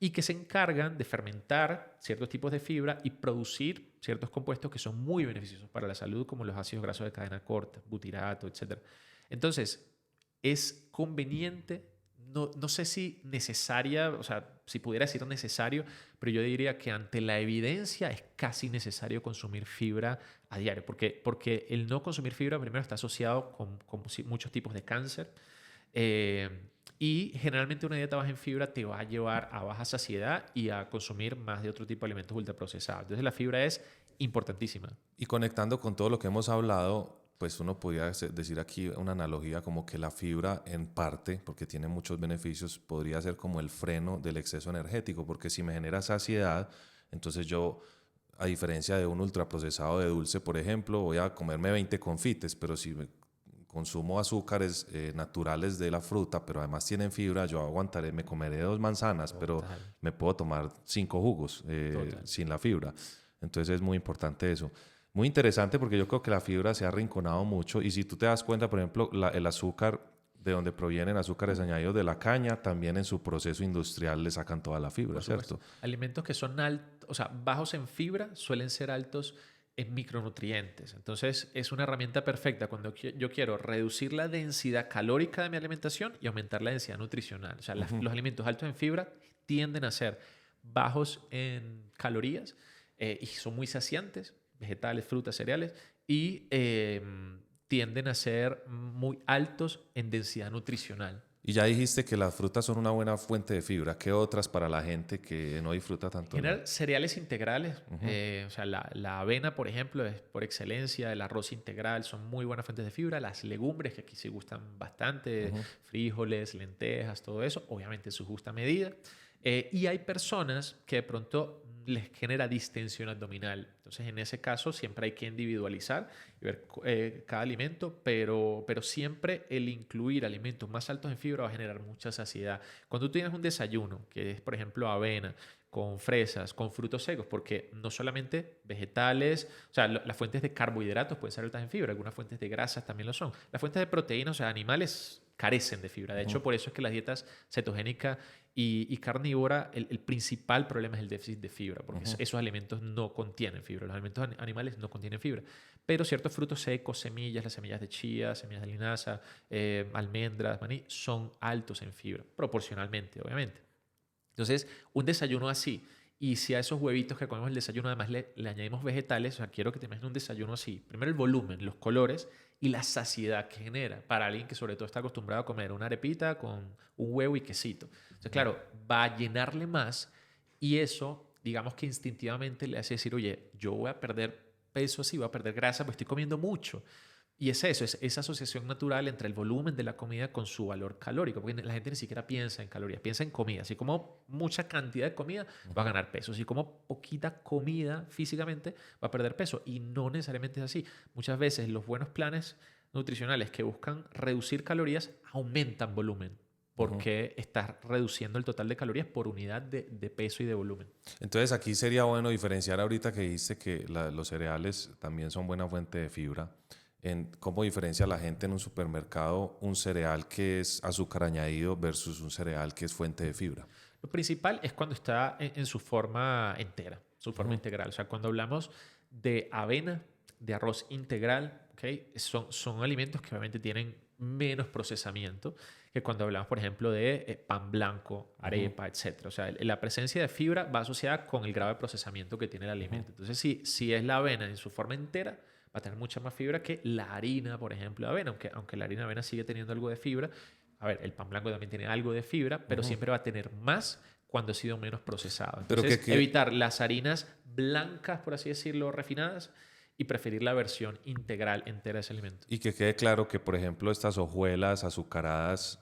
y que se encargan de fermentar ciertos tipos de fibra y producir ciertos compuestos que son muy beneficiosos para la salud, como los ácidos grasos de cadena corta, butirato, etc. Entonces, es conveniente, no sé si necesaria, o sea, si pudiera decir necesario, pero yo diría que ante la evidencia es casi necesario consumir fibra a diario, porque el no consumir fibra primero está asociado con muchos tipos de cáncer, y generalmente una dieta baja en fibra te va a llevar a baja saciedad y a consumir más de otro tipo de alimentos ultraprocesados. Entonces la fibra es importantísima. Y conectando con todo lo que hemos hablado, pues uno podría decir aquí una analogía como que la fibra en parte, porque tiene muchos beneficios, podría ser como el freno del exceso energético, porque si me genera saciedad, entonces yo, a diferencia de un ultraprocesado de dulce, por ejemplo, voy a comerme 20 confites, pero si consumo azúcares naturales de la fruta, pero además tienen fibra, yo aguantaré, me comeré 2 manzanas, pero me puedo tomar 5 jugos sin la fibra. Entonces es muy importante eso. Muy interesante porque yo creo que la fibra se ha arrinconado mucho y si tú te das cuenta, por ejemplo, el azúcar, de donde provienen azúcares añadidos de la caña, también en su proceso industrial le sacan toda la fibra, ¿cierto? Alimentos que son o sea, bajos en fibra suelen ser altos en micronutrientes. Entonces es una herramienta perfecta cuando yo quiero reducir la densidad calórica de mi alimentación y aumentar la densidad nutricional. O sea, los alimentos altos en fibra tienden a ser bajos en calorías y son muy saciantes, vegetales, frutas, cereales, y tienden a ser muy altos en densidad nutricional. Y ya dijiste que las frutas son una buena fuente de fibra. ¿Qué otras para la gente que no disfruta tanto? En general, cereales integrales, o sea, la avena, por ejemplo, es por excelencia, el arroz integral son muy buenas fuentes de fibra, las legumbres, que aquí se gustan bastante, frijoles, lentejas, todo eso, obviamente en su justa medida. Y hay personas que de pronto les genera distensión abdominal. Entonces, en ese caso, siempre hay que individualizar y ver cada alimento, pero siempre el incluir alimentos más altos en fibra va a generar mucha saciedad. Cuando tú tienes un desayuno, que es, por ejemplo, avena, con fresas, con frutos secos, porque no solamente vegetales, o sea, las fuentes de carbohidratos pueden ser altas en fibra, algunas fuentes de grasas también lo son. Las fuentes de proteínas, o sea, animales carecen de fibra. De hecho, por eso es que las dietas cetogénicas y carnívora, el principal problema es el déficit de fibra, porque esos alimentos no contienen fibra. Los alimentos animales no contienen fibra. Pero ciertos frutos secos, semillas, las semillas de chía, semillas de linaza, almendras, maní, son altos en fibra, proporcionalmente, obviamente. Entonces, un desayuno así, y si a esos huevitos que comemos el desayuno además le añadimos vegetales, o sea, quiero que te imagines un desayuno así. Primero el volumen, los colores y la saciedad que genera para alguien que sobre todo está acostumbrado a comer una arepita con un huevo y quesito. Entonces, claro, va a llenarle más y eso, digamos que instintivamente le hace decir, oye, yo voy a perder peso así, voy a perder grasa, pues estoy comiendo mucho. Y es eso, es esa asociación natural entre el volumen de la comida con su valor calórico, porque la gente ni siquiera piensa en calorías, piensa en comida. Si como mucha cantidad de comida, va a ganar peso. Si como poquita comida físicamente, va a perder peso. Y no necesariamente es así. Muchas veces los buenos planes nutricionales que buscan reducir calorías aumentan volumen, porque estás reduciendo el total de calorías por unidad de peso y de volumen. Entonces aquí sería bueno diferenciar ahorita que dijiste que los cereales también son buena fuente de fibra. En cómo diferencia la gente en un supermercado un cereal que es azúcar añadido versus un cereal que es fuente de fibra. Lo principal es cuando está en su forma entera, su forma integral. O sea, cuando hablamos de avena, de arroz integral, ¿okay? Son alimentos que obviamente tienen menos procesamiento que cuando hablamos, por ejemplo, de pan blanco, arepa, etc. O sea, la presencia de fibra va asociada con el grado de procesamiento que tiene el alimento. Entonces, si es la avena en su forma entera, va a tener mucha más fibra que la harina, por ejemplo, de avena, aunque la harina de avena sigue teniendo algo de fibra. A ver, el pan blanco también tiene algo de fibra, pero siempre va a tener más cuando ha sido menos procesado. Entonces, evitar las harinas blancas, por así decirlo, refinadas, y preferir la versión integral, entera de ese alimento. Y que quede claro que, por ejemplo, estas hojuelas azucaradas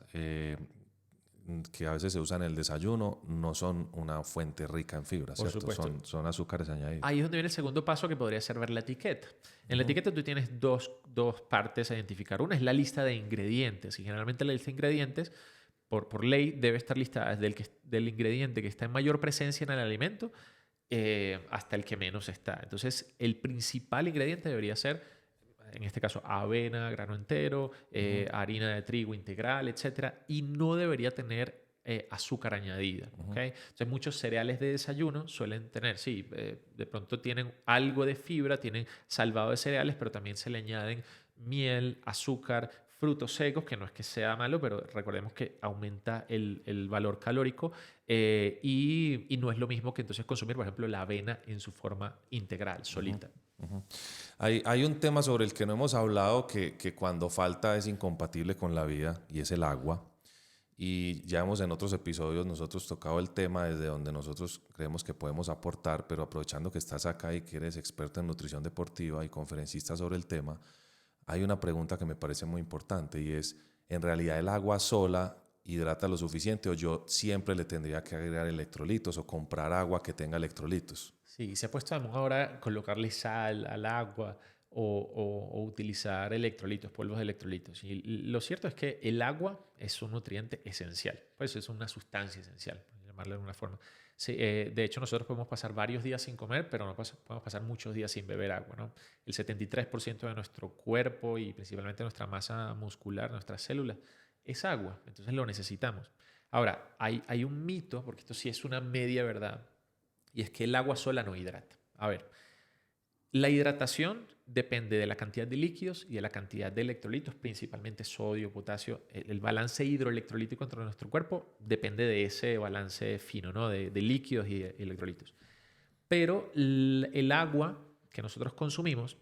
que a veces se usan en el desayuno no son una fuente rica en fibra, Por ¿cierto? supuesto. Son azúcares añadidos. Ahí es donde viene el segundo paso, que podría ser ver la etiqueta. En la etiqueta tú tienes dos partes a identificar. Una es la lista de ingredientes, y generalmente la lista de ingredientes, por ley, debe estar listada desde del ingrediente que está en mayor presencia en el alimento hasta el que menos está. Entonces, el principal ingrediente debería ser, en este caso, avena, grano entero, harina de trigo integral, etcétera, y no debería tener azúcar añadida. ¿Okay? Entonces, muchos cereales de desayuno suelen tener, sí, de pronto tienen algo de fibra, tienen salvado de cereales, pero también se le añaden miel, azúcar, frutos secos, que no es que sea malo, pero recordemos que aumenta el valor calórico y no es lo mismo que entonces consumir, por ejemplo, la avena en su forma integral, solita. Hay un tema sobre el que no hemos hablado que cuando falta es incompatible con la vida, y es el agua. Y ya hemos en otros episodios nosotros tocado el tema desde donde nosotros creemos que podemos aportar, pero aprovechando que estás acá y que eres experta en nutrición deportiva y conferencista sobre el tema, hay una pregunta que me parece muy importante, y es, ¿en realidad el agua sola hidrata lo suficiente, o yo siempre le tendría que agregar electrolitos o comprar agua que tenga electrolitos? Sí, se ha puesto de moda ahora colocarle sal al agua o utilizar electrolitos, polvos de electrolitos. Y lo cierto es que el agua es un nutriente esencial, pues es una sustancia esencial, por llamarlo de alguna forma. Sí, de hecho, nosotros podemos pasar varios días sin comer, pero no podemos pasar muchos días sin beber agua, ¿no? El 73% de nuestro cuerpo y principalmente nuestra masa muscular, nuestras células, es agua, entonces lo necesitamos. Ahora, hay un mito, porque esto sí es una media verdad, y es que el agua sola no hidrata. A ver, la hidratación depende de la cantidad de líquidos y de la cantidad de electrolitos, principalmente sodio, potasio. El balance hidroelectrolítico dentro de nuestro cuerpo depende de ese balance fino, ¿no? de líquidos y de electrolitos. Pero el agua que nosotros consumimos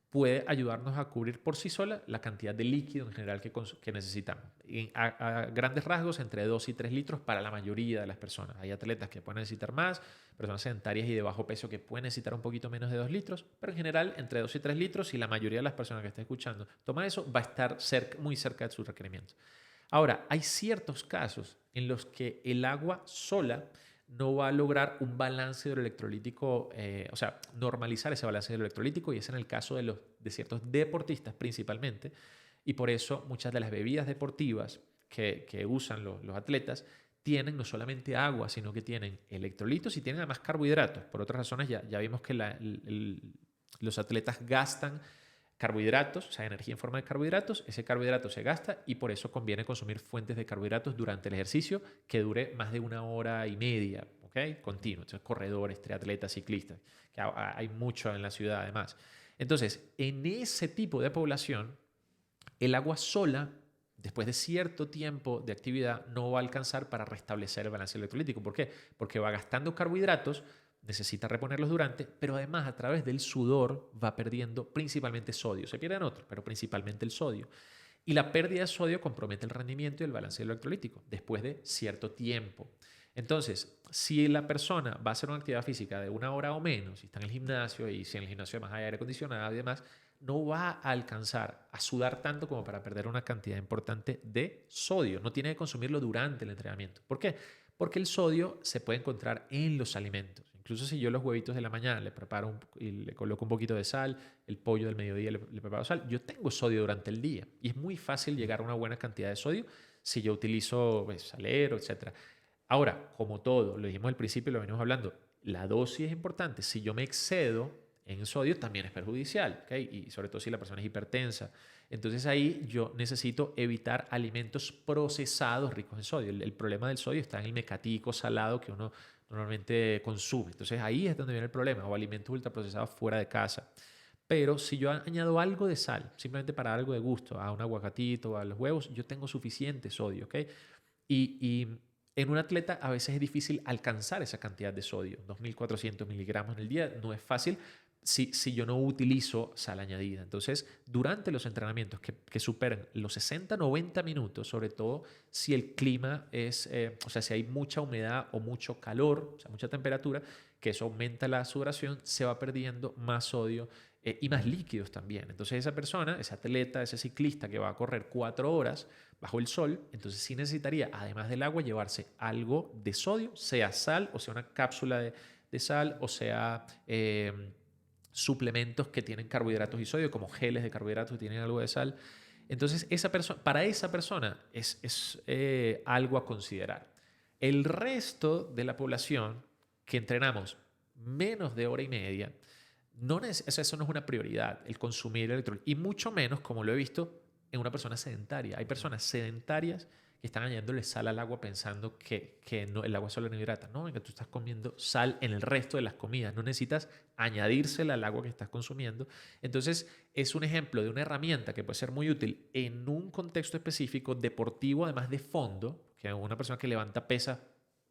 puede ayudarnos a cubrir por sí sola la cantidad de líquido en general que necesitamos. A grandes rasgos, entre 2 y 3 litros para la mayoría de las personas. Hay atletas que pueden necesitar más, personas sedentarias y de bajo peso que pueden necesitar un poquito menos de 2 litros, pero en general entre 2 y 3 litros, y la mayoría de las personas que estén escuchando toma eso, va a estar muy cerca de sus requerimientos. Ahora, hay ciertos casos en los que el agua sola no va a lograr un balance hidroelectrolítico, o sea, normalizar ese balance hidroelectrolítico, y es en el caso de ciertos deportistas principalmente, y por eso muchas de las bebidas deportivas que usan los atletas tienen no solamente agua, sino que tienen electrolitos y tienen además carbohidratos. Por otras razones ya vimos que los atletas gastan carbohidratos, o sea, energía en forma de carbohidratos, ese carbohidrato se gasta y por eso conviene consumir fuentes de carbohidratos durante el ejercicio que dure más de 1 hora y media, ¿ok? Continuo. Entonces, corredores, triatletas, ciclistas, que hay mucho en la ciudad además. Entonces, en ese tipo de población, el agua sola, después de cierto tiempo de actividad, no va a alcanzar para restablecer el balance electrolítico. ¿Por qué? Porque va gastando carbohidratos, necesita reponerlos durante, pero además a través del sudor va perdiendo principalmente sodio. Se pierden otros, pero principalmente el sodio. Y la pérdida de sodio compromete el rendimiento y el balance electrolítico después de cierto tiempo. Entonces, si la persona va a hacer una actividad física de 1 hora o menos, si está en el gimnasio y si en el gimnasio además hay aire acondicionado y demás, no va a alcanzar a sudar tanto como para perder una cantidad importante de sodio. No tiene que consumirlo durante el entrenamiento. ¿Por qué? Porque el sodio se puede encontrar en los alimentos. Incluso si yo los huevitos de la mañana le preparo y le coloco un poquito de sal, el pollo del mediodía le preparo sal, yo tengo sodio durante el día. Y es muy fácil llegar a una buena cantidad de sodio si yo utilizo salero, etc. Ahora, como todo, lo dijimos al principio y lo venimos hablando, la dosis es importante. Si yo me excedo en sodio, también es perjudicial, ¿okay? Y sobre todo si la persona es hipertensa. Entonces ahí yo necesito evitar alimentos procesados ricos en sodio. El problema del sodio está en el mecatico salado que uno normalmente consume. Entonces ahí es donde viene el problema, o alimentos ultraprocesados fuera de casa. Pero si yo añado algo de sal, simplemente para algo de gusto, a un aguacatito, a los huevos, yo tengo suficiente sodio, ¿ok? Y en un atleta a veces es difícil alcanzar esa cantidad de sodio. 2.400 miligramos en el día no es fácil si yo no utilizo sal añadida. Entonces, durante los entrenamientos que superen los 60-90 minutos, sobre todo si el clima es, o sea, si hay mucha humedad o mucho calor, o sea, mucha temperatura, que eso aumenta la sudoración, se va perdiendo más sodio y más líquidos también. Entonces esa persona, ese atleta, ese ciclista que va a correr 4 horas bajo el sol, entonces sí necesitaría, además del agua, llevarse algo de sodio, sea sal o sea una cápsula de sal o sea suplementos que tienen carbohidratos y sodio, como geles de carbohidratos que tienen algo de sal. Entonces para esa persona es algo a considerar. El resto de la población que entrenamos menos de hora y media, eso no es una prioridad, el consumir electrolitos. Y mucho menos, como lo he visto, en una persona sedentaria. Hay personas sedentarias que están añadiéndole sal al agua pensando que no, el agua solo no hidrata. No, venga, tú estás comiendo sal en el resto de las comidas. No necesitas añadírsela al agua que estás consumiendo. Entonces, es un ejemplo de una herramienta que puede ser muy útil en un contexto específico, deportivo, además de fondo, que una persona que levanta pesa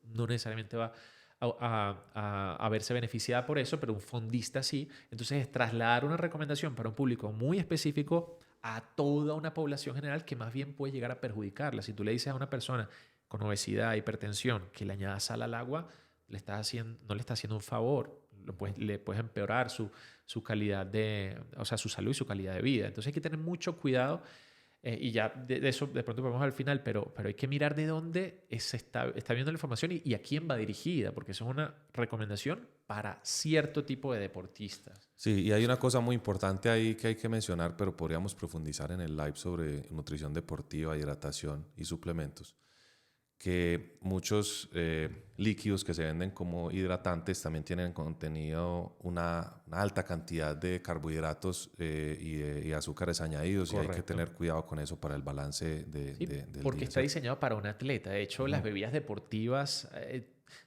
no necesariamente va a verse beneficiada por eso, pero un fondista sí. Entonces es trasladar una recomendación para un público muy específico a toda una población general que más bien puede llegar a perjudicarla. Si tú le dices a una persona con obesidad, hipertensión, que le añada sal al agua, no le estás haciendo un favor. Le puedes empeorar su calidad o sea, su salud y su calidad de vida. Entonces hay que tener mucho cuidado. Y ya de eso de pronto vamos al final, pero hay que mirar de dónde se está viendo la información y a quién va dirigida, porque eso es una recomendación para cierto tipo de deportistas. Sí, y hay una cosa muy importante ahí que hay que mencionar, pero podríamos profundizar en el live sobre nutrición deportiva, hidratación y suplementos, que muchos líquidos que se venden como hidratantes también tienen contenido una alta cantidad de carbohidratos y azúcares añadidos. Correcto. Y hay que tener cuidado con eso para el balance del porque día, está diseñado para un atleta. De hecho, las bebidas deportivas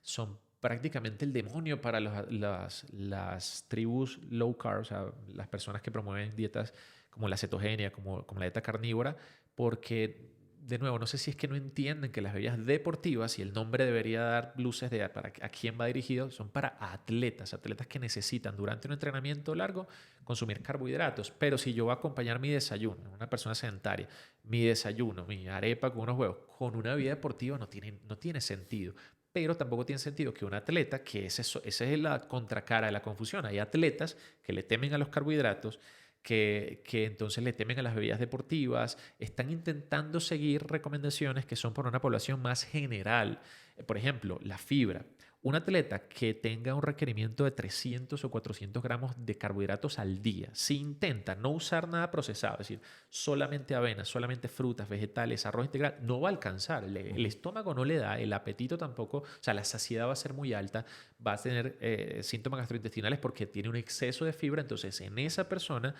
son prácticamente el demonio para las tribus low carb, o sea, las personas que promueven dietas como la cetogenia, como la dieta carnívora, porque de nuevo, no sé si es que no entienden que las bebidas deportivas, y el nombre debería dar luces de para a quién va dirigido, son para atletas que necesitan durante un entrenamiento largo consumir carbohidratos. Pero si yo voy a acompañar mi desayuno, una persona sedentaria, mi desayuno, mi arepa con unos huevos, con una bebida deportiva no tiene sentido. Pero tampoco tiene sentido que un atleta, que esa es la contracara de la confusión. Hay atletas que le temen a los carbohidratos, que entonces le temen a las bebidas deportivas, están intentando seguir recomendaciones que son para una población más general. Por ejemplo, la fibra. Un atleta que tenga un requerimiento de 300 o 400 gramos de carbohidratos al día, si intenta no usar nada procesado, es decir, solamente avena, solamente frutas, vegetales, arroz integral, no va a alcanzar. El estómago no le da, el apetito tampoco, o sea, la saciedad va a ser muy alta, va a tener síntomas gastrointestinales porque tiene un exceso de fibra. Entonces, en esa persona,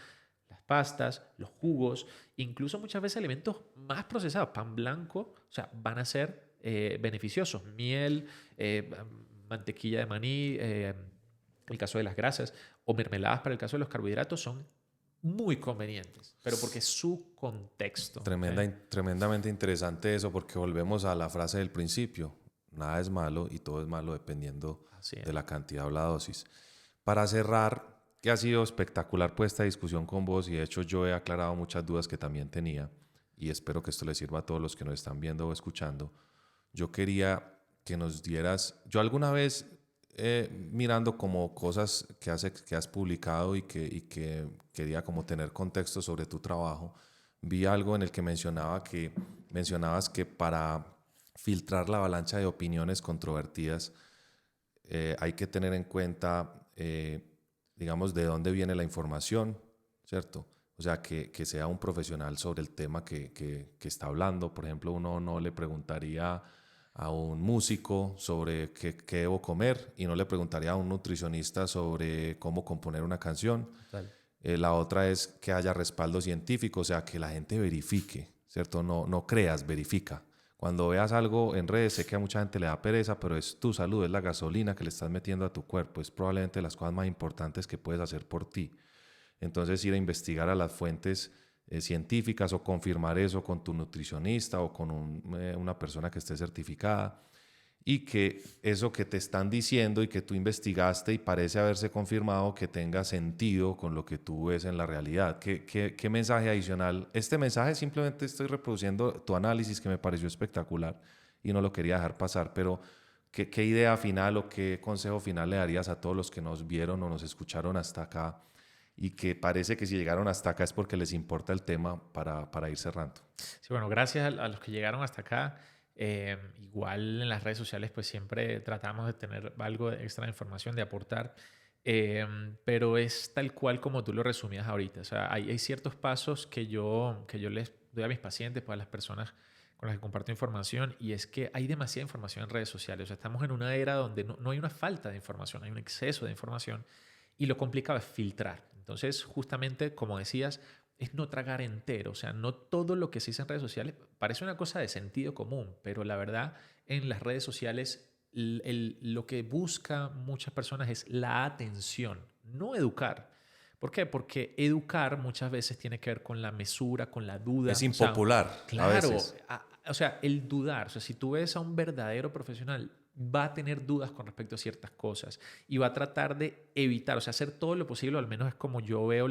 las pastas, los jugos, incluso muchas veces alimentos más procesados, pan blanco, o sea, van a ser beneficiosos. Miel, mantequilla de maní, el caso de las grasas, o mermeladas para el caso de los carbohidratos son muy convenientes, pero porque es su contexto. Tremendamente interesante eso, porque volvemos a la frase del principio: nada es malo y todo es malo dependiendo de la cantidad o la dosis. Para cerrar, que ha sido espectacular pues esta discusión con vos, y de hecho yo he aclarado muchas dudas que también tenía, y espero que esto les sirva a todos los que nos están viendo o escuchando. Yo quería que nos dieras, yo alguna vez mirando como cosas que has publicado y que quería como tener contexto sobre tu trabajo, vi algo en el que mencionabas que para filtrar la avalancha de opiniones controvertidas hay que tener en cuenta, digamos, de dónde viene la información, ¿cierto? O sea, que sea un profesional sobre el tema que está hablando. Por ejemplo, uno no le preguntaría a un músico sobre qué debo comer y no le preguntaría a un nutricionista sobre cómo componer una canción. La otra es que haya respaldo científico, o sea, que la gente verifique, ¿cierto? No creas, verifica. Cuando veas algo en redes, sé que a mucha gente le da pereza, pero es tu salud, es la gasolina que le estás metiendo a tu cuerpo, es probablemente las cosas más importantes que puedes hacer por ti. Entonces ir a investigar a las fuentes científicas o confirmar eso con tu nutricionista o con una persona que esté certificada, y que eso que te están diciendo y que tú investigaste y parece haberse confirmado que tenga sentido con lo que tú ves en la realidad. ¿Qué mensaje adicional? Este mensaje simplemente estoy reproduciendo tu análisis, que me pareció espectacular y no lo quería dejar pasar, pero ¿qué idea final o qué consejo final le darías a todos los que nos vieron o nos escucharon hasta acá y que parece que si llegaron hasta acá es porque les importa el tema, para ir cerrando? Sí, bueno, gracias a los que llegaron hasta acá. Igual en las redes sociales pues siempre tratamos de tener algo de extra de información, de aportar, pero es tal cual como tú lo resumías ahorita. O sea, hay ciertos pasos que yo les doy a mis pacientes, pues a las personas con las que comparto información, y es que hay demasiada información en redes sociales. O sea, estamos en una era donde no hay una falta de información, hay un exceso de información, y lo complicado es filtrar. Entonces, justamente, como decías, es no tragar entero. O sea, no todo lo que se dice en redes sociales parece una cosa de sentido común, pero la verdad, en las redes sociales lo que busca muchas personas es la atención, no educar. ¿Por qué? Porque educar muchas veces tiene que ver con la mesura, con la duda. Es impopular, O sea, claro, a veces. o sea, el dudar. O sea, si tú ves a un verdadero profesional, va a tener dudas con respecto a ciertas cosas y va a tratar de evitar, o sea, hacer todo lo posible, al menos es como yo veo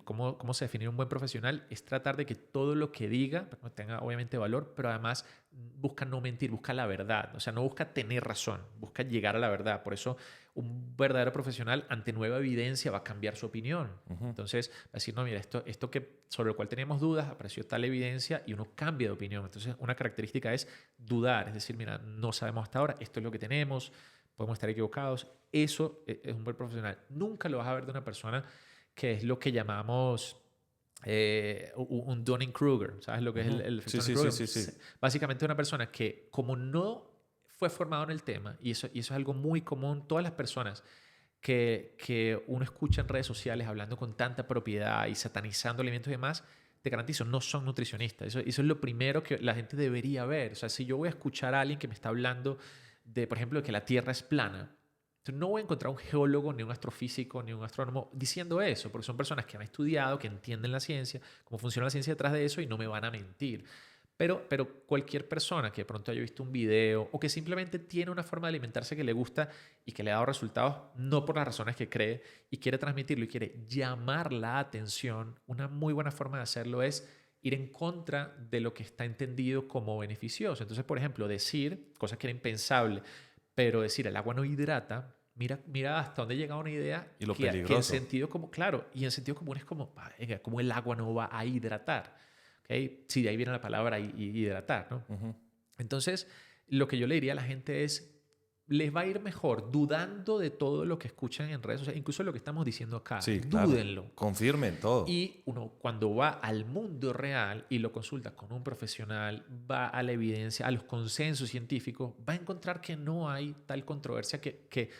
cómo se define un buen profesional, es tratar de que todo lo que diga tenga obviamente valor, pero además busca no mentir, busca la verdad. O sea, no busca tener razón, busca llegar a la verdad. Por eso un verdadero profesional ante nueva evidencia va a cambiar su opinión. Entonces va a decir, no, mira, esto que, sobre lo cual teníamos dudas, apareció tal evidencia, y uno cambia de opinión. Entonces una característica es dudar, es decir, mira, no sabemos hasta ahora, esto es lo que tenemos, podemos estar equivocados. Eso es un buen profesional. Nunca lo vas a ver de una persona que es lo que llamamos un Dunning-Kruger. ¿Sabes lo que es el efecto Dunning-Kruger? Sí. Básicamente una persona que, como no fue formado en el tema, y eso es algo muy común, todas las personas que uno escucha en redes sociales hablando con tanta propiedad y satanizando alimentos y demás, te garantizo, no son nutricionistas. Eso es lo primero que la gente debería ver. O sea, si yo voy a escuchar a alguien que me está hablando de, por ejemplo, de que la Tierra es plana, no voy a encontrar un geólogo, ni un astrofísico, ni un astrónomo diciendo eso, porque son personas que han estudiado, que entienden la ciencia, cómo funciona la ciencia detrás de eso, y no me van a mentir. Pero cualquier persona que de pronto haya visto un video o que simplemente tiene una forma de alimentarse que le gusta y que le ha dado resultados, no por las razones que cree, y quiere transmitirlo y quiere llamar la atención, una muy buena forma de hacerlo es ir en contra de lo que está entendido como beneficioso. Entonces, por ejemplo, decir cosas que era impensable, pero decir el agua no hidrata, mira hasta dónde llega una idea Y lo que peligroso. en sentido común, claro, y en sentido común es como, ¿cómo el agua no va a hidratar? ¿Okay? Sí, de ahí viene la palabra hidratar, ¿no? Entonces, lo que yo le diría a la gente es, les va a ir mejor dudando de todo lo que escuchan en redes sociales, incluso lo que estamos diciendo acá. Sí, claro. Dúdenlo. Confirmen todo. Y uno, cuando va al mundo real y lo consulta con un profesional, va a la evidencia, a los consensos científicos, va a encontrar que no hay tal controversia, que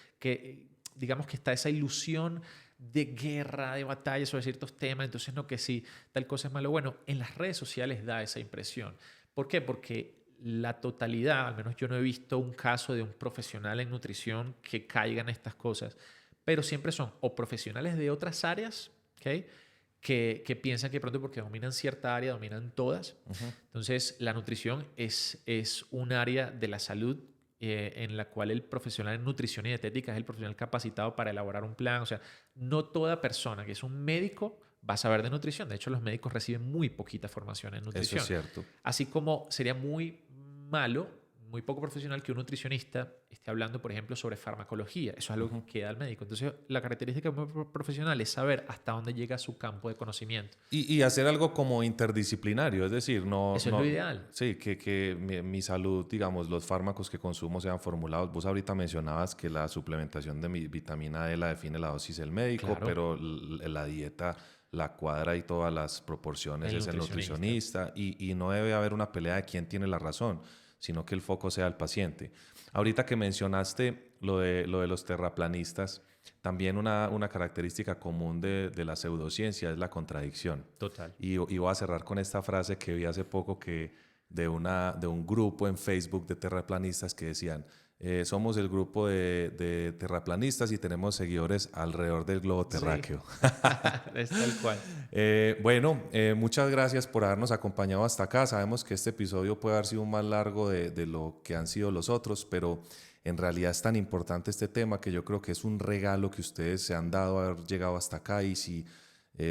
digamos que está esa ilusión de guerra, de batalla sobre ciertos temas. Entonces, no, que si tal cosa es malo. Bueno, en las redes sociales da esa impresión. ¿Por qué? Porque la totalidad, al menos yo no he visto un caso de un profesional en nutrición que caiga en estas cosas, pero siempre son o profesionales de otras áreas, ¿okay? que piensan que pronto porque dominan cierta área, dominan todas. Entonces, la nutrición es un área de la salud en la cual el profesional en nutrición y dietética es el profesional capacitado para elaborar un plan. O sea, no toda persona que es un médico va a saber de nutrición. De hecho, los médicos reciben muy poquita formación en nutrición. Eso es cierto. Así como sería muy malo, muy poco profesional que un nutricionista esté hablando, por ejemplo, sobre farmacología. Eso es algo que da el médico. Entonces, la característica de un profesional es saber hasta dónde llega su campo de conocimiento. Y hacer algo como interdisciplinario, es decir, no... Eso es lo ideal. Sí, que mi salud, digamos, los fármacos que consumo sean formulados. Vos ahorita mencionabas que la suplementación de mi vitamina D la define la dosis del médico, Claro. pero la dieta la cuadra y todas las proporciones es el nutricionista. Y no debe haber una pelea de quién tiene la razón, sino que el foco sea el paciente. Ahorita que mencionaste lo de los terraplanistas, también una característica común de la pseudociencia es la contradicción. Total. Y voy a cerrar con esta frase que vi hace poco que de un grupo en Facebook de terraplanistas que decían, somos el grupo de terraplanistas y tenemos seguidores alrededor del globo terráqueo. Sí. Es tal cual. Bueno, muchas gracias por habernos acompañado hasta acá. Sabemos que este episodio puede haber sido más largo de lo que han sido los otros, pero en realidad es tan importante este tema que yo creo que es un regalo que ustedes se han dado haber llegado hasta acá, y si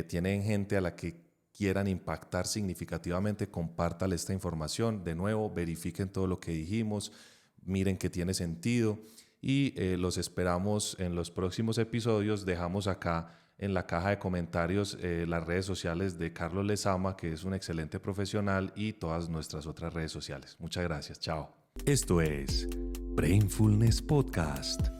tienen gente a la que quieran impactar significativamente, compártale esta información. De nuevo, verifiquen todo lo que dijimos, miren que tiene sentido, y los esperamos en los próximos episodios. Dejamos acá en la caja de comentarios las redes sociales de Carlos Lezama, que es un excelente profesional, y todas nuestras otras redes sociales. Muchas gracias. Chao. Esto es Brainfulness Podcast.